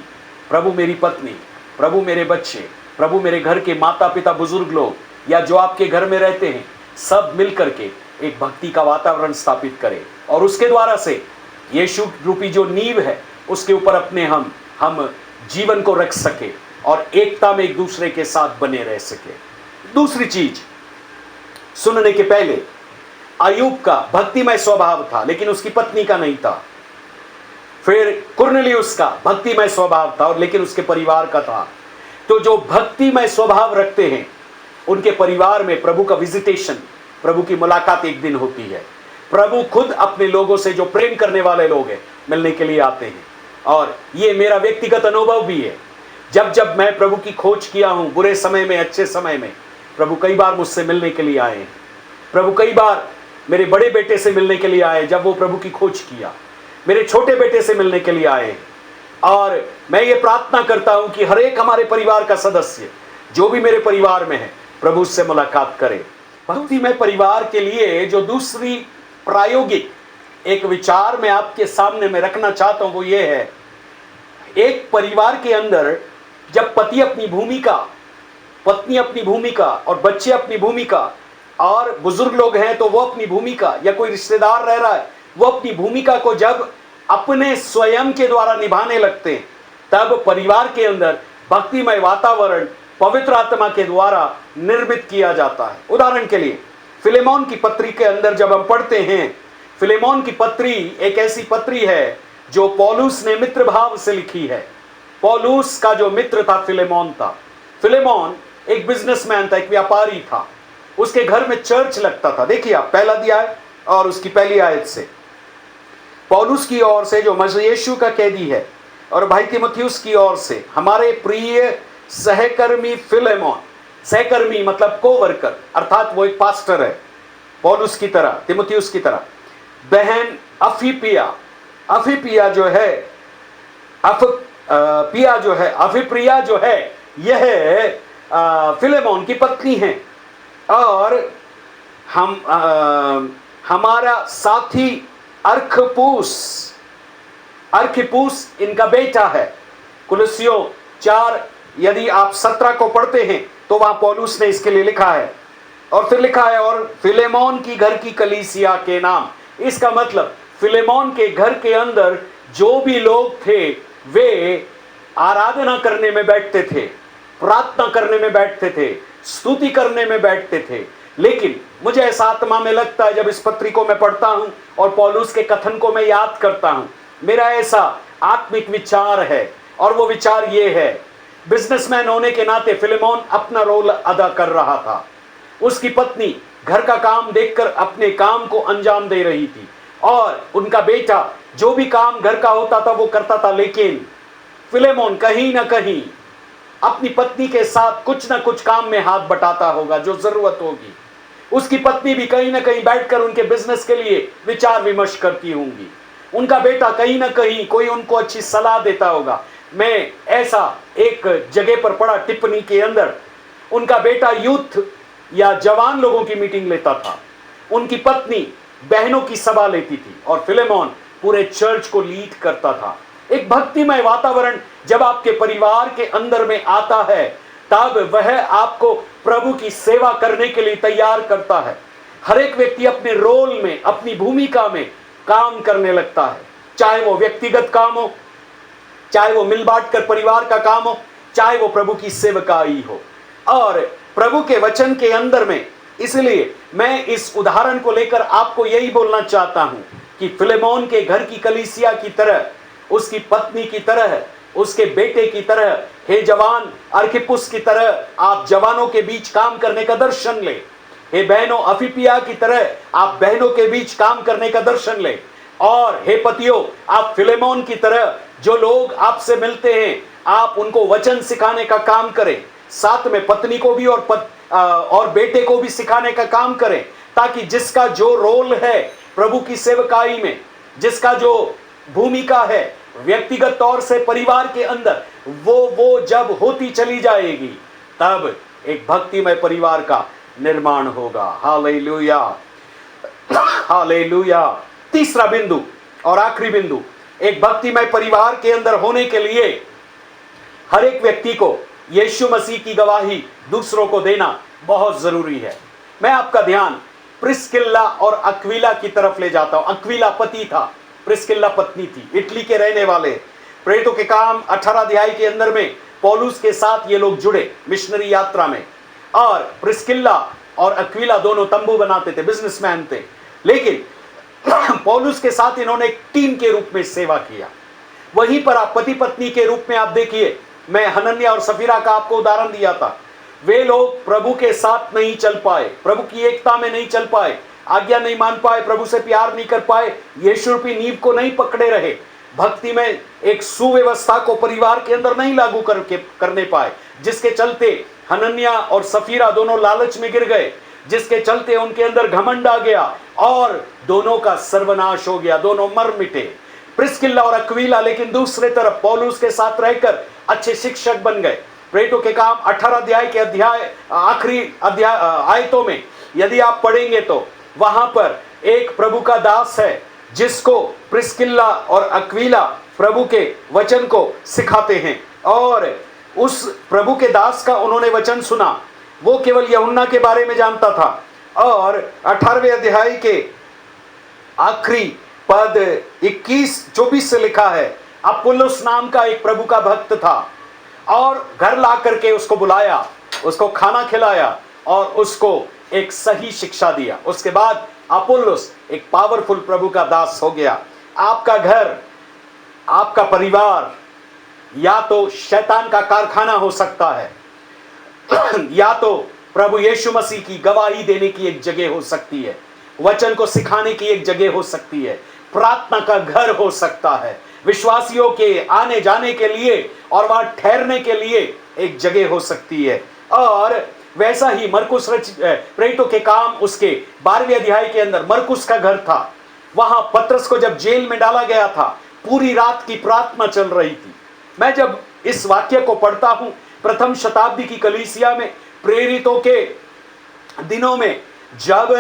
S1: प्रभु मेरी पत्नी, प्रभु मेरे बच्चे, प्रभु मेरे घर के माता पिता बुजुर्ग लोग, या जो आपके घर में रहते हैं, सब मिल करके एक भक्ति का वातावरण स्थापित करें, और उसके द्वारा से यीशु रूपी जो नींव है उसके ऊपर अपने हम जीवन को रख सके और एकता में एक दूसरे के साथ बने रह सके। दूसरी चीज, सुनने के पहले अय्यूब का भक्तिमय स्वभाव था, लेकिन उसकी पत्नी का नहीं था। फिर कुरनेलियुस का भक्तिमय स्वभाव था, और लेकिन उसके परिवार का था। तो जो भक्तिमय स्वभाव रखते हैं, उनके परिवार में प्रभु का विजिटेशन, प्रभु की मुलाकात एक दिन होती है। प्रभु खुद अपने लोगों से, जो प्रेम करने वाले लोग हैं, मिलने के लिए आते हैं। और ये मेरा व्यक्तिगत अनुभव भी है। जब जब मैं प्रभु की खोज किया हूं, बुरे समय में, अच्छे समय में, प्रभु कई बार मुझसे मिलने के लिए आए हैं। प्रभु कई बार मेरे बड़े बेटे से मिलने के लिए आए, जब वो प्रभु की खोज किया। मेरे छोटे बेटे से मिलने के लिए आए। और मैं ये प्रार्थना करता हूं कि हर एक हमारे परिवार का सदस्य, जो भी मेरे परिवार में है, प्रभु से मुलाकात करे। भक्तिमय परिवार के लिए जो दूसरी प्रायोगिक एक विचार मैं आपके सामने में रखना चाहता हूं, वो ये है, एक परिवार के अंदर जब पति अपनी भूमिका, पत्नी अपनी भूमिका, और बच्चे अपनी भूमिका, और बुजुर्ग लोग हैं तो वो अपनी भूमिका, या कोई रिश्तेदार रह रहा है वो अपनी भूमिका को जब अपने स्वयं के द्वारा निभाने लगते हैं, तब परिवार के अंदर भक्तिमय वातावरण पवित्र आत्मा के द्वारा निर्मित किया जाता है। उदाहरण के लिए फिलेमोन की पत्री के अंदर जब हम पढ़ते हैं, फिलेमोन की पत्री एक ऐसी पत्री है जो पौलुस ने मित्र भाव से लिखी है। पौलुस का जो मित्र था फिलेमोन था। फिलेमोन एक बिजनेसमैन था, एक व्यापारी था। उसके घर में चर्च लगता था। देखिए आप पहला अध्याय और उसकी पहली आयत से, पौलुस की ओर से जो मसीह यीशु का कैदी है, और भाई तीमुथियुस की ओर से हमारे प्रिय सहकर्मी फिलेमोन, सहकर्मी मतलब कोवर्कर, अर्थात वो एक पास्टर है पौलुस की तरह, तीमुथियुस की तरह। बहन अफिपिया, अफिपिया जो है, अफिप्रिया जो है, यह फिलेमोन की पत्नी है। और हमारा साथी अर्खिप्पूस इनका बेटा है। कुलुस्सियों 4 यदि आप 17 को पढ़ते हैं तो वहां पौलुस ने इसके लिए लिखा है, और फिर लिखा है, और फिलेमोन की घर की कलीसिया के नाम। इसका मतलब फिलेमोन के घर के अंदर जो भी लोग थे, वे आराधना करने में बैठते थे, प्रार्थना करने में बैठते थे, स्तुति करने में बैठते थे। लेकिन मुझे ऐसा आत्मा में लगता है, जब इस पत्री को मैं पढ़ता हूं और पौलुस के कथन को मैं याद करता हूं, मेरा ऐसा आत्मिक विचार है, और वो विचार ये है, बिजनेसमैन होने के नाते फिलेमोन अपना रोल अदा कर रहा था। उसकी पत्नी घर का काम देखकर अपने काम को अंजाम दे रही थी, और उनका बेटा जो भी काम घर का होता था वो करता था। लेकिन फिलेमोन कहीं ना कहीं अपनी पत्नी के साथ कुछ ना कुछ काम में हाथ बटाता होगा जो जरूरत होगी। उसकी पत्नी भी कहीं ना कहीं बैठकर उनके बिजनेस के लिए विचार विमर्श करती होंगी। उनका बेटा कहीं ना कहीं कोई उनको अच्छी सलाह देता होगा। मैं ऐसा एक जगह पर पढ़ा टिप्पणी के अंदर, उनका बेटा यूथ या जवान लोगों की मीटिंग लेता था, उनकी पत्नी बहनों की सभा लेती थी और फिलेमोन पूरे चर्च को लीड करता था। एक भक्तिमय वातावरण जब आपके परिवार के अंदर में आता है तब वह आपको प्रभु की सेवा करने के लिए तैयार करता है। हर एक व्यक्ति अपने रोल में, अपनी भूमिका में काम करने लगता है, चाहे वो व्यक्तिगत काम हो, चाहे वो मिल बांट कर परिवार का काम हो, चाहे वो प्रभु की सेवकाई हो। और प्रभु के वचन के अंदर में, इसलिए मैं इस उदाहरण को लेकर आपको यही बोलना चाहता हूं कि फिलेमोन के घर की कलीसिया की तरह, उसकी पत्नी की तरह, उसके बेटे की तरह, हे जवान अर्खिपुस की तरह आप जवानों के बीच काम करने का दर्शन ले। हे बहनों अफिपिया की तरह आप बहनों के बीच काम करने का दर्शन ले। और हे पतियों आप फिलेमोन की तरह जो लोग आपसे मिलते हैं आप उनको वचन सिखाने का काम करें। साथ में पत्नी को भी और बेटे को भी सिखाने का काम करें, ताकि जिसका जो रोल है प्रभु की सेवकाई में, जिसका जो भूमिका है व्यक्तिगत तौर से परिवार के अंदर, वो जब होती चली जाएगी तब एक भक्तिमय परिवार का निर्माण होगा। Hallelujah, hallelujah. तीसरा बिंदु और आखिरी बिंदु, एक भक्तिमय परिवार के अंदर होने के लिए हर एक व्यक्ति को यीशु मसीह की गवाही दूसरों को देना बहुत जरूरी है। मैं आपका ध्यान प्रिस्किल्ला और अक्विला की तरफ ले जाता हूं। अक्विला पति था, प्रिस्किल्ला पत्नी थी, इटली के रहने वाले। प्रेरितों के काम 18 अध्याय के अंदर में पौलुस के साथ ये लोग जुड़े मिशनरी यात्रा में, और प्रिस्किल्ला और अक्विला दोनों तंबू बनाते थे, बिजनेसमैन थे, लेकिन पौलुस के साथ इन्होंने एक टीम के रूप में सेवा किया। वहीं पर आप पति पत्नी के रूप में आप देखिए, मैं हनन्याह और सफीरा का आपको उदाहरण दिया था। वे लोग प्रभु के साथ नहीं चल पाए, प्रभु की एकता में नहीं चल पाए, आज्ञा नहीं मान पाए, प्रभु से प्यार नहीं कर पाए, यीशु रूपी नींव को नहीं पकड़े रहे, भक्ति में एक सुव्यवस्था को परिवार के अंदर नहीं लागू करने पाए, जिसके चलते हनन्याह और सफीरा दोनों लालच में गिर गए, जिसके चलते उनके अंदर घमंड आ गया और दोनों का सर्वनाश हो गया, दोनों मर मिटे। प्रिस्किल्ला और अक्विला लेकिन दूसरे तरफ पौलुस के साथ रहकर अच्छे शिक्षक बन गए। प्रेरितों के काम 18 अध्याय के आखिरी आयतों में यदि आप पढ़ेंगे तो वहां पर एक प्रभु का दास है जिसको प्रिस्किल्ला और अक्विला प्रभु के वचन को सिखाते हैं, और उस प्रभु के दास का उन्होंने वचन सुना। वो केवल यूहन्ना के बारे में जानता था, और 18वें अध्याय के आखिरी पद 21-24 से लिखा है, अपुल्लोस नाम का एक प्रभु का भक्त था, और घर ला करके उसको बुलाया, उसको खाना खिलाया और उसको एक सही शिक्षा दिया। उसके बाद अपुल्लोस एक पावरफुल प्रभु का दास हो गया। आपका घर, आपका परिवार या तो शैतान का कारखाना हो सकता है या तो प्रभु यीशु मसीह की गवाही देने की एक जगह हो सकती है, वचन को सिखाने की एक जगह हो सकती है, प्रार्थना का घर हो सकता है, विश्वासियों के आने जाने के लिए और वहां ठहरने के लिए एक जगह हो सकती है। और वैसा ही मरकुस प्रेरितों के काम उसके 12वें अध्याय के अंदर मरकुस का घर था। वहां पतरस को जब जेल में डाला गया था, पूरी रात की प्रार्थना चल रही थी। मैं जब इस वाक्य को पढ़ता हूं, प्रथम शताब्दी की कलीसिया में, प्रेरितों के दिनों में जब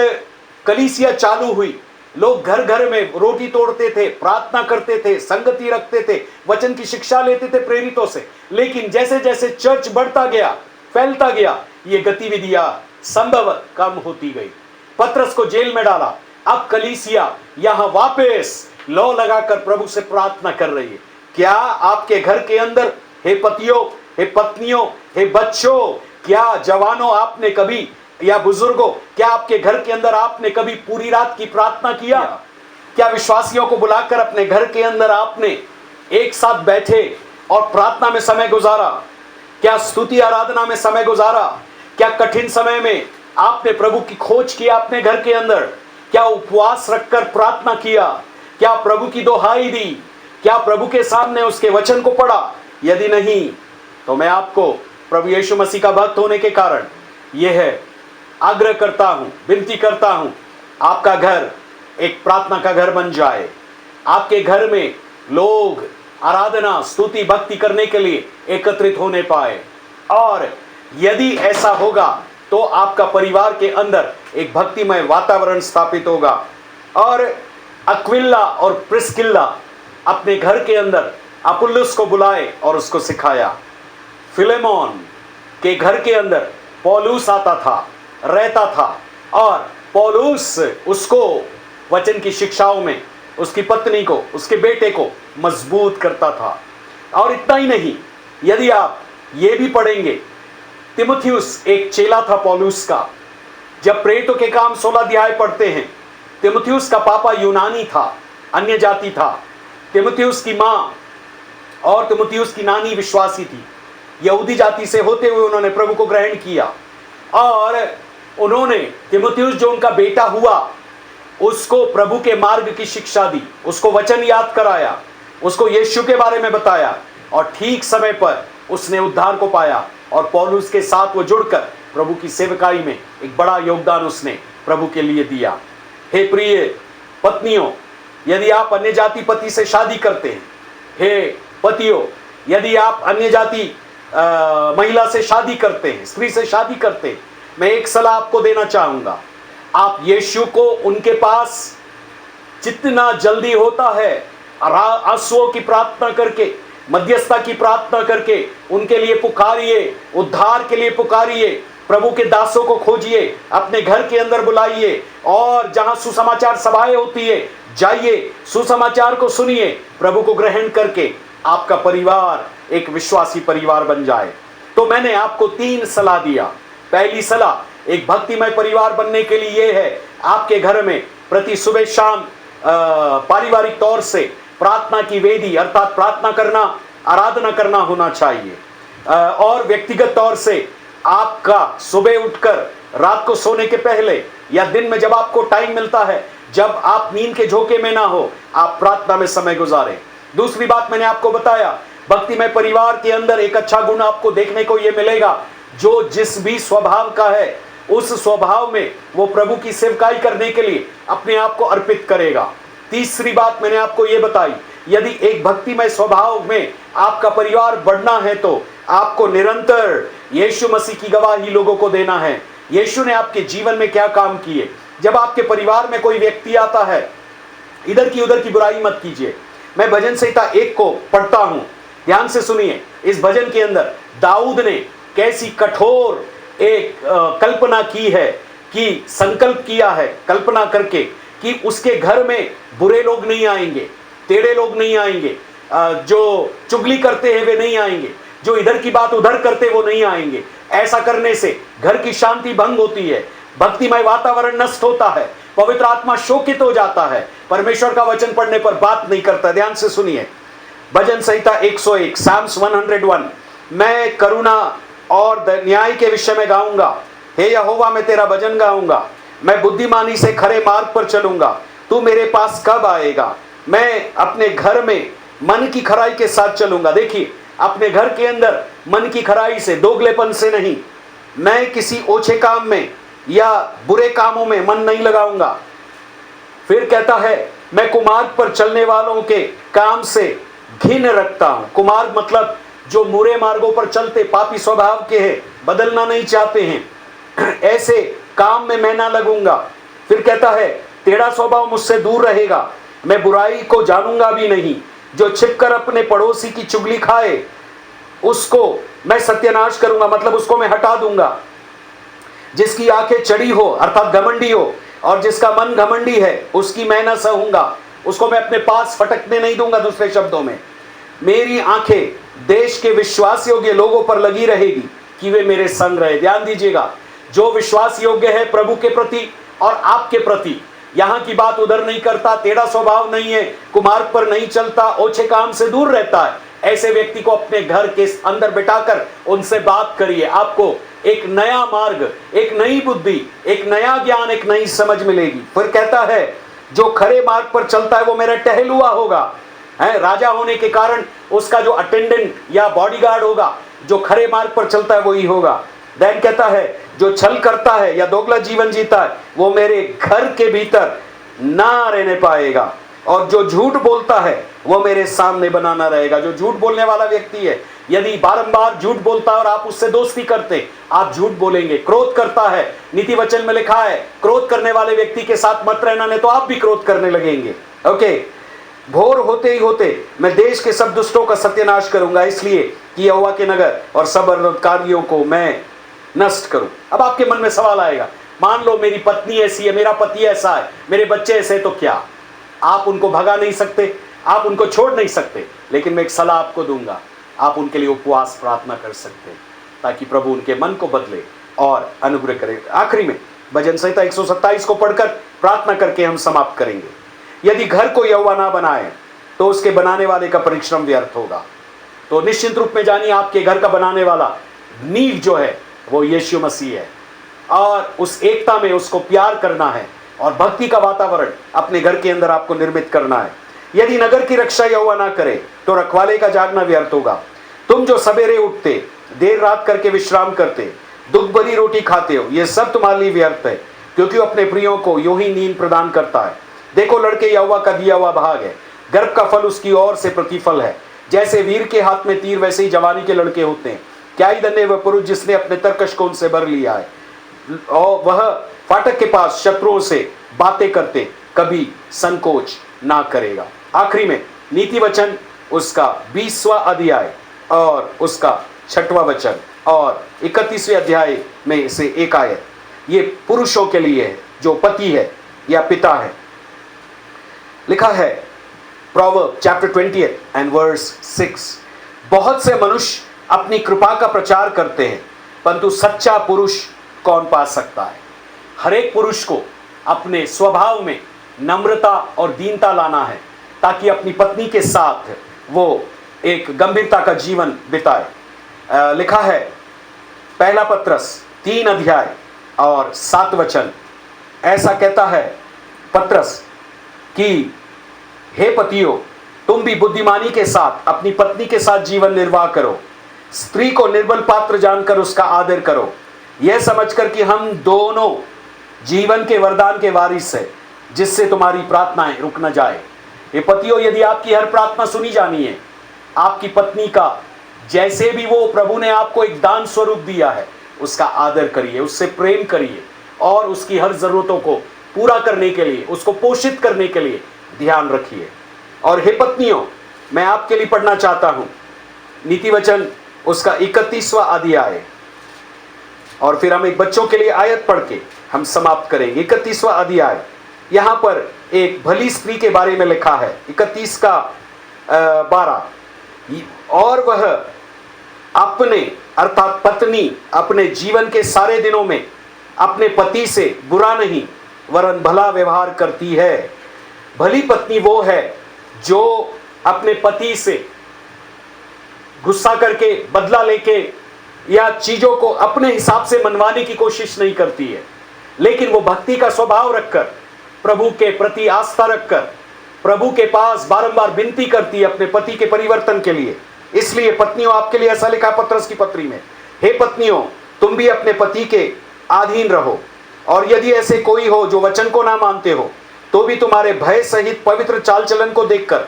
S1: कलीसिया चालू हुई, लोग घर घर में रोटी तोड़ते थे, प्रार्थना करते थे, संगति रखते थे, वचन की शिक्षा लेते थे प्रेरितों से। लेकिन जैसे जैसे चर्च बढ़ता गया, फैलता गया, ये गतिविधियां संभव कम होती गई। पतरस को जेल में डाला, अब कलीसिया यहां वापस लौ लगाकर प्रभु से प्रार्थना कर रही है। क्या आपके घर के अंदर, हे पतियों, हे पत्नियों, हे बच्चों, क्या जवानों, आपने कभी, या बुजुर्गों, क्या आपके घर के अंदर आपने कभी पूरी रात की प्रार्थना किया? क्या विश्वासियों को बुलाकर अपने घर के अंदर आपने एक साथ बैठे और प्रार्थना में समय गुजारा? क्या स्तुति आराधना में समय गुजारा? क्या कठिन समय में आपने प्रभु की खोज किया अपने घर के अंदर? क्या उपवास रखकर प्रार्थना किया? क्या प्रभु की दोहाई दी? क्या प्रभु के सामने उसके वचन को पढ़ा? यदि नहीं तो मैं आपको प्रभु यीशु मसीह का भक्त होने के कारण यह है, आग्रह करता हूं, विनती करता हूं, आपका घर एक प्रार्थना का घर बन जाए। आपके घर में लोग आराधना, स्तुति, भक्ति करने के लिए एकत्रित होने पाए। और यदि ऐसा होगा तो आपका परिवार के अंदर एक भक्तिमय वातावरण स्थापित होगा। और अक्विला और प्रिस्किल्ला अपने घर के अंदर अपुल्लोस को बुलाए और उसको सिखाया। फिलेमोन के घर के अंदर पौलुस आता था, रहता था, और पौलुस उसको वचन की शिक्षाओं में, उसकी पत्नी को, उसके बेटे को मजबूत करता था। और इतना ही नहीं, यदि आप ये भी पढ़ेंगे, तिमुथियुस एक चेला था पौलुस का। जब प्रेरितों के काम 16 अध्याय पढ़ते हैं, तिमुथियुस का पापा यूनानी था, अन्य जाति था। तिमुथियुस की माँ और तिमुथियुस की नानी विश्वासी थी। यहूदी जाति से होते हुए उन्होंने प्रभु को ग्रहण किया, और उन्होंने तिमुथियुस जो उनका बेटा हुआ उसको प्रभु के मार्ग की शिक्षा दी, उसको वचन याद कराया, उसको यीशु के बारे में बताया, और ठीक समय पर उसने उद्धार को पाया। और पौलुस के साथ वो जुड़कर प्रभु की सेवकाई में एक बड़ा योगदान उसने प्रभु के लिए दिया। हे प्रिय पत्नियों, यदि आप अन्य जाति पति से शादी करते हैं, हे पतियों, यदि आप अन्य जाति महिला से शादी करते हैं, स्त्री से शादी करते हैं, मैं एक सलाह आपको देना चाहूंगा। आप यीशु को उनके पास जितना जल्दी होता है आंसुओं की प्रार्थना करके, मध्यस्थता की प्रार्थना करके उनके लिए पुकारिए, उद्धार के लिए पुकारिए, प्रभु के दासों को खोजिए, अपने घर के अंदर बुलाइए, और जहां सुसमाचार सभाएं होती है जाइए, सुसमाचार को सुनिए, प्रभु को ग्रहण करके आपका परिवार एक विश्वासी परिवार बन जाए। तो मैंने आपको 3 सलाह दिया। पहली सलाह एक भक्तिमय परिवार बनने के लिए यह है, आपके घर में प्रति सुबह शाम पारिवारिक तौर से प्रार्थना की वेदी अर्थात प्रार्थना करना, आराधना करना होना चाहिए। और व्यक्तिगत तौर से आपका सुबह उठकर रात को सोने के पहले या दिन में जब आपको टाइम मिलता है, जब आप नींद के झोंके में ना हो, आप प्रार्थना में समय गुजारें। दूसरी बात मैंने आपको बताया, भक्तिमय परिवार के अंदर एक अच्छा गुण आपको देखने को यह मिलेगा, जो जिस भी स्वभाव का है उस स्वभाव में वो प्रभु की सेवकाई करने के लिए अपने आप को अर्पित करेगा। तीसरी बात मैंने आपको यह बताई, यदि एक भक्तिमय स्वभाव में आपका परिवार बढ़ना है तो आपको निरंतर यीशु मसीह की गवाही लोगों को देना है। यीशु ने आपके जीवन में क्या काम किए। जब आपके परिवार में कोई व्यक्ति आता है, इधर की उधर की बुराई मत कीजिए। मैं भजन संहिता 1 को पढ़ता हूं, ध्यान से सुनिए। इस भजन के अंदर दाऊद ने कैसी कठोर एक कल्पना की है, कि संकल्प किया है कल्पना करके कि उसके घर में बुरे लोग नहीं आएंगे, टेढ़े लोग नहीं आएंगे, जो चुगली करते हैं वे नहीं आएंगे, जो इधर की बात उधर करते वो नहीं आएंगे। ऐसा करने से घर की शांति भंग होती है, भक्तिमय वातावरण नष्ट होता है, पवित्र आत्मा शोकित हो जाता है, परमेश्वर का वचन पढ़ने पर बात नहीं करता। ध्यान से सुनिए, भजन संहिता 101, साम्स 101। मैं करुणा और न्याय के विषय में गाऊंगा, हे यहोवा मैं तेरा भजन गाऊंगा। मैं बुद्धिमानी से खरे मार्ग पर चलूंगा, तू मेरे पास कब आएगा। मैं अपने घर में मन की खराई के साथ चलूंगा। देखिए, अपने घर के अंदर मन की खराई से, दोगलेपन से नहीं, मैं किसी ओछे काम में या बुरे कामों में मन नहीं लगाऊंगा। फिर कहता है, मैं कुमार्ग पर चलने वालों के काम से घिन रखता हूं। कुमार्ग मतलब जो बुरे मार्गों पर चलते, पापी स्वभाव के हैं, बदलना नहीं चाहते हैं, ऐसे काम में मैं ना लगूंगा। फिर कहता है, टेढ़ा स्वभाव मुझसे दूर रहेगा, मैं बुराई को जानूंगा भी नहीं। जो छिपकर अपने पड़ोसी की चुगली खाए उसको मैं सत्यानाश करूंगा, मतलब उसको मैं हटा दूंगा। जिसकी आंखें चढ़ी हो अर्थात घमंडी हो, और जिसका मन घमंडी है, उसकी मैं न सहूंगा, उसको मैं अपने पास फटकने नहीं दूंगा। दूसरे शब्दों में, मेरी आंखें देश के विश्वास योग्य लोगों पर लगी रहेगी कि वे मेरे संग रहे। ध्यान दीजिएगा, जो विश्वास योग्य है प्रभु के प्रति और आपके प्रति, यहां की बात उधर नहीं करता, टेढ़ा स्वभाव नहीं है, कुमार्ग पर नहीं चलता, ओछे काम से दूर रहता है, ऐसे व्यक्ति को अपने घर के अंदर बिठाकर उनसे बात करिए। आपको एक नया मार्ग, एक नई बुद्धि, एक नया ज्ञान, एक नई समझ मिलेगी। फिर कहता है, जो खरे मार्ग पर चलता है वो मेरा टहलुआ होगा। है, राजा होने के कारण उसका जो अटेंडेंट या बॉडीगार्ड होगा, जो खरे मार्ग पर चलता है वही होगा। दैन कहता है जो छल करता है या दोगला जीवन जीता है वो मेरे घर के भीतर ना रहने पाएगा, और जो झूठ बोलता है वो मेरे सामने बना ना रहेगा। जो झूठ बोलने वाला व्यक्ति है, यदि बारंबार झूठ बोलता है और आप उससे दोस्ती करते, आप झूठ बोलेंगे। क्रोध करता है, नीति वचन में लिखा है क्रोध करने वाले व्यक्ति के साथ मत रहना, नहीं तो आप भी क्रोध करने लगेंगे। ओके, भोर होते ही होते मैं देश के सब दुष्टों का सत्यानाश करूंगा, इसलिए कि यहोवा के नगर और सब अनर्थकारियों को मैं नष्ट करूं। अब आपके मन में सवाल आएगा, मान लो मेरी पत्नी ऐसी है, मेरा पति ऐसा है, मेरे बच्चे ऐसे, तो क्या आप उनको भगा नहीं सकते? आप उनको छोड़ नहीं सकते? लेकिन मैं एक सलाह आपको दूंगा, आप उनके लिए उपवास प्रार्थना कर सकते हैं ताकि प्रभु उनके मन को बदले और अनुग्रह करे। आखिरी में भजन संहिता 127 को पढ़कर प्रार्थना करके हम समाप्त करेंगे। यदि घर को यहोवा ना बनाए तो उसके बनाने वाले का परिश्रम व्यर्थ होगा। तो निश्चित रूप में जानिए, आपके घर का बनाने वाला नींव जो है वो यीशु मसीह है, और उस एकता में उसको प्यार करना है और भक्ति का वातावरण अपने घर के अंदर आपको निर्मित करना है। यदि नगर की रक्षा यहोवा ना करे तो रखवाले का जागना व्यर्थ होगा। तुम जो सवेरे उठते, देर रात करके विश्राम करते, दुख भरी रोटी खाते हो, यह सब तुम्हारे लिए व्यर्थ है, क्योंकि अपने प्रियों को यूं ही नींद प्रदान करता है। देखो, लड़के यहोवा का दिया हुआ भाग है, गर्भ का फल उसकी ओर से प्रतिफल है। जैसे वीर के हाथ में तीर, वैसे ही जवानी के लड़के होते हैं। क्या ही धन्य वह पुरुष जिसने अपने तरकश को उनसे भर लिया है, और वह फाटक के पास शत्रुओं से बातें करते कभी संकोच ना करेगा। आखिरी में नीति वचन उसका 20वां अध्याय और उसका 6वां वचन और 31वें अध्याय में से एक आयत, ये पुरुषों के लिए है जो पति है या पिता है। लिखा है प्रोवर्ब चैप्टर 20 एंड वर्स 6, बहुत से मनुष्य अपनी कृपा का प्रचार करते हैं, परंतु सच्चा पुरुष कौन पा सकता है? हर एक पुरुष को अपने स्वभाव में नम्रता और दीनता लाना है ताकि अपनी पत्नी के साथ वो एक गंभीरता का जीवन बिताए। लिखा है पहला पत्रस 3 अध्याय और 7 वचन, ऐसा कहता है पत्रस कि हे पतियों, तुम भी बुद्धिमानी के साथ अपनी पत्नी के साथ जीवन निर्वाह करो, स्त्री को निर्बल पात्र जानकर उसका आदर करो, यह समझकर कि हम दोनों जीवन के वरदान के वारिस है, जिससे तुम्हारी प्रार्थनाएं रुक न जाए। ये पतियों, यदि आपकी हर प्रार्थना सुनी जानी है, आपकी पत्नी का जैसे भी वो प्रभु ने आपको एक दान स्वरूप दिया है उसका आदर करिए, उससे प्रेम करिए और उसकी हर जरूरतों को पूरा करने के लिए, उसको पोषित करने के लिए ध्यान रखिए। और हे पत्नियों, मैं आपके लिए पढ़ना चाहता हूं नीति वचन उसका 31वां अध्याय, और फिर हम एक बच्चों के लिए आयत पढ़ के हम समाप्त करेंगे। 31वां अध्याय, यहां पर एक भली स्त्री के बारे में लिखा है। 31 का 12, और वह अपने अर्थात पत्नी अपने जीवन के सारे दिनों में अपने पति से बुरा नहीं वरन भला व्यवहार करती है। भली पत्नी वो है जो अपने पति से गुस्सा करके, बदला लेके या चीजों को अपने हिसाब से मनवाने की कोशिश नहीं करती है, लेकिन वो भक्ति का स्वभाव रखकर, प्रभु के प्रति आस्था रखकर प्रभु के पास बारंबार विनती करती है अपने पति के परिवर्तन के लिए। इसलिए पत्नियों, आपके लिए ऐसा लिखा पत्रस की पत्री में, हे पत्नियों, तुम भी अपने पति के अधीन रहो, और यदि ऐसे कोई हो जो वचन को ना मानते हो, तो भी तुम्हारे भय सहित पवित्र चाल चलन को देखकर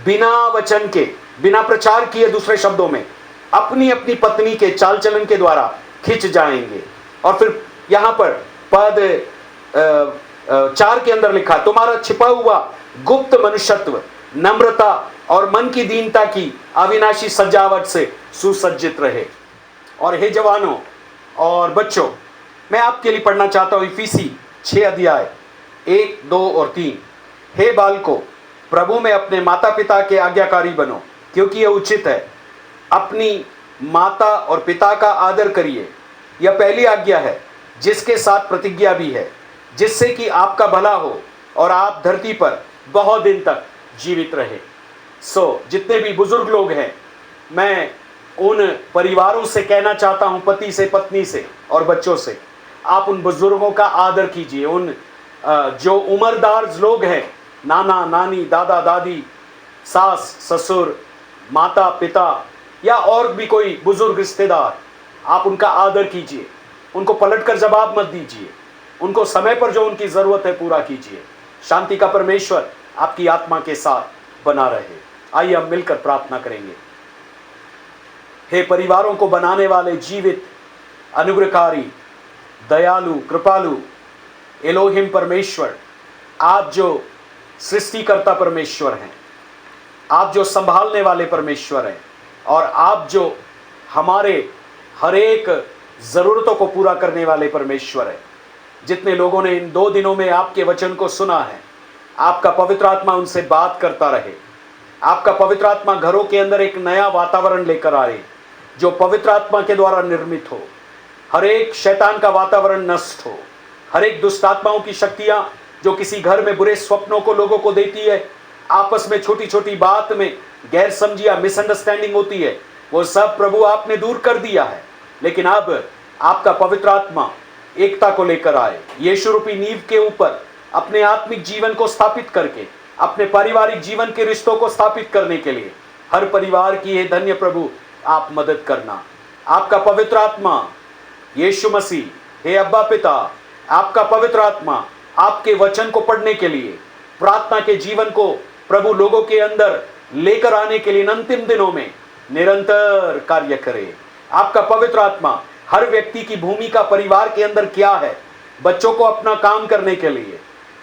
S1: बिना वचन के, बिना प्रचार किए, दूसरे शब्दों में अपनी अपनी पत्नी के चाल चलन के द्वारा खिंच जाएंगे। और फिर यहां पर पद 4 के अंदर लिखा, तुम्हारा छिपा हुआ गुप्त मनुष्यत्व नम्रता और मन की दीनता की अविनाशी सजावट से सुसज्जित रहे। और हे जवानों और बच्चों, मैं आपके लिए पढ़ना चाहता हूं इफिसी 6 अध्याय 1, 2 और 3। हे बालकों, प्रभु में अपने माता पिता के आज्ञाकारी बनो, क्योंकि यह उचित है। अपनी माता और पिता का आदर करिए, यह पहली आज्ञा है, जिसके साथ प्रतिज्ञा भी है, जिससे कि आपका भला हो और आप धरती पर बहुत दिन तक जीवित रहे। जितने भी बुजुर्ग लोग हैं, मैं उन परिवारों से कहना चाहता हूं, पति से, पत्नी से और बच्चों से, आप उन बुजुर्गों का आदर कीजिए। उन जो उम्रदार लोग हैं, नाना नानी, दादा दादी, सास ससुर, माता पिता, या और भी कोई बुजुर्ग रिश्तेदार, आप उनका आदर कीजिए, उनको पलटकर जवाब मत दीजिए, उनको समय पर जो उनकी जरूरत है पूरा कीजिए। शांति का परमेश्वर आपकी आत्मा के साथ बना रहे। आइए हम मिलकर प्रार्थना करेंगे। हे परिवारों को बनाने वाले जीवित, अनुग्रहकारी, दयालु, कृपालु एलोहिम परमेश्वर, आप जो सृष्टिकर्ता परमेश्वर हैं, आप जो संभालने वाले परमेश्वर हैं, और आप जो हमारे हर एक जरूरतों को पूरा करने वाले परमेश्वर हैं। जितने लोगों ने इन 2 दिनों में आपके वचन को सुना है, आपका पवित्र आत्मा उनसे बात करता रहे। आपका पवित्र आत्मा घरों के अंदर एक नया वातावरण लेकर आए जो पवित्र आत्मा के द्वारा निर्मित हो। हर एक शैतान का वातावरण नष्ट हो। हर एक दुष्ट आत्माओं की शक्तियां जो किसी घर में बुरे स्वप्नों को लोगों को देती है, आपस में छोटी छोटी बात में गैर समझिया, मिसअंडरस्टैंडिंग होती है, वो सब प्रभु आपने दूर कर दिया है। लेकिन अब आपका पवित्र आत्मा एकता को लेकर आए, यीशु रूपी नींव के ऊपर अपने आत्मिक जीवन को स्थापित करके, अपने पारिवारिक जीवन के रिश्तों को स्थापित करने के लिए हर परिवार की ये धन्य प्रभु आप मदद करना। आपका पवित्र आत्मा यीशु मसीह, हे अब्बा पिता, आपका पवित्र आत्मा आपके वचन को पढ़ने के लिए, प्रार्थना के जीवन को प्रभु लोगों के अंदर लेकर आने के लिए इन अंतिम दिनों में निरंतर कार्य करे। आपका पवित्र आत्मा हर व्यक्ति की भूमिका परिवार के अंदर क्या है, बच्चों को अपना काम करने के लिए,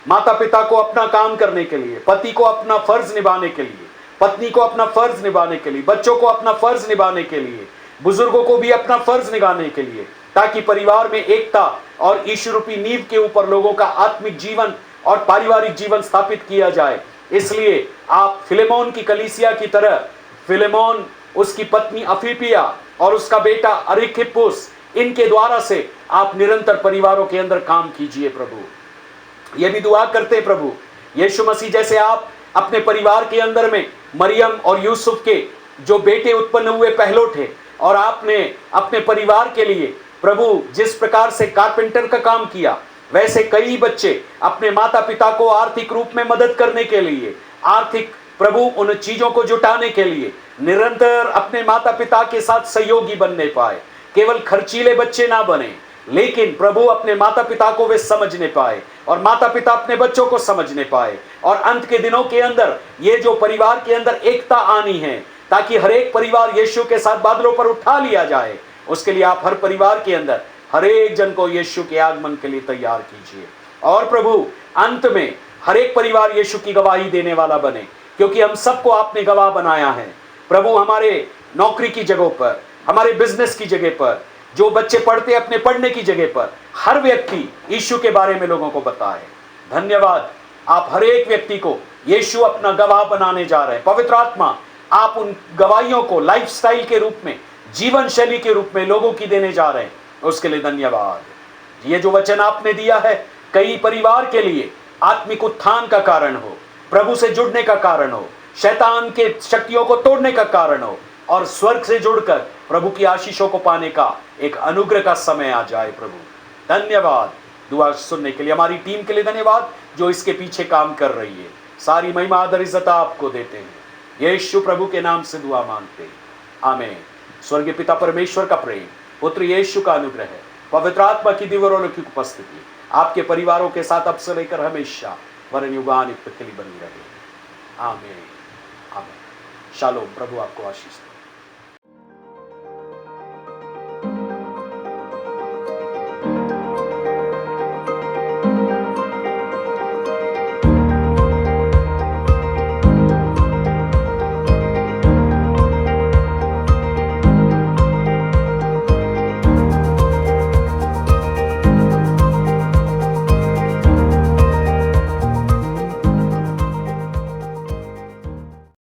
S1: माता पिता को अपना काम करने के लिए, पति को अपना फर्ज निभाने के लिए, पत्नी को अपना फर्ज निभाने के लिए, बच्चों को अपना फर्ज निभाने के लिए, बुजुर्गों को भी अपना फर्ज निभाने के लिए, ताकि परिवार में एकता और ईश्वर रूपी नींव के ऊपर लोगों का आत्मिक जीवन और पारिवारिक जीवन स्थापित किया जाए। इसलिए आप फिलेमोन की कलीसिया की तरह, फिलेमोन, उसकी पत्नी अफीपिया और उसका बेटा अरिखिप्पुस, इनके द्वारा से आप निरंतर परिवारों के अंदर काम कीजिए प्रभु। ये भी दुआ करते प्रभु, यीशु मसीह जैसे आप अपने परिवार के अंदर में मरियम और यूसुफ के जो बेटे उत्पन्न हुए पहलोठे, और आपने अपने परिवार के लिए प्रभु जिस प्रकार से कारपेंटर का काम किया, वैसे कई बच्चे अपने माता पिता को आर्थिक रूप में मदद करने के लिए, आर्थिक प्रभु उन चीजों को जुटाने के लिए निरंतर अपने माता पिता के साथ सहयोगी बनने पाए। केवल खर्चीले बच्चे ना बने, लेकिन प्रभु अपने माता पिता को वे समझने पाए और माता पिता अपने बच्चों को समझने पाए, और अंत के दिनों के अंदर ये जो परिवार के अंदर एकता आनी है, ताकि हर एक परिवार यीशु के साथ बादलों पर उठा लिया जाए। उसके लिए आप हर परिवार के अंदर हर एक जन को यीशु के आगमन के लिए तैयार कीजिए, और प्रभु अंत में हर एक परिवार यीशु की गवाही देने वाला बने, क्योंकि हम सबको आपने गवाह बनाया है प्रभु। हमारे नौकरी की जगहों पर, हमारे बिजनेस की जगह पर, जो बच्चे पढ़ते अपने पढ़ने की जगह पर, हर व्यक्ति यीशु के बारे में लोगों को बताए। धन्यवाद, आप हर एक व्यक्ति को यीशु अपना गवाह बनाने जा रहे हैं। पवित्र आत्मा आप उन गवाहियों को लाइफस्टाइल के रूप में, जीवन शैली के रूप में लोगों की देने जा रहे हैं। उसके लिए धन्यवाद। ये जो वचन आपने दिया है कई परिवार के लिए आत्मिक उत्थान का कारण हो, प्रभु से जुड़ने का कारण हो, शैतान के शक्तियों को तोड़ने का कारण हो, और स्वर्ग से जुड़कर प्रभु की आशीषों को पाने का एक अनुग्रह का समय आ जाए प्रभु। धन्यवाद दुआ सुनने के लिए, हमारी टीम के लिए धन्यवाद जो इसके पीछे काम कर रही है। सारी महिमा आदर इज्जत आपको देते हैं, यीशु प्रभु के नाम से दुआ मांगते हैं, आमीन। स्वर्गीय पिता परमेश्वर का प्रेम, पुत्र यीशु का अनुग्रह है, पवित्र आत्मा की दिव्य और अलौकिक उपस्थिति आपके परिवारों के साथ अब से लेकर हमेशा वरन युगान युग के लिए बनी रहे। आमीन आमीन। शालोम, प्रभु आपको आशीष दे।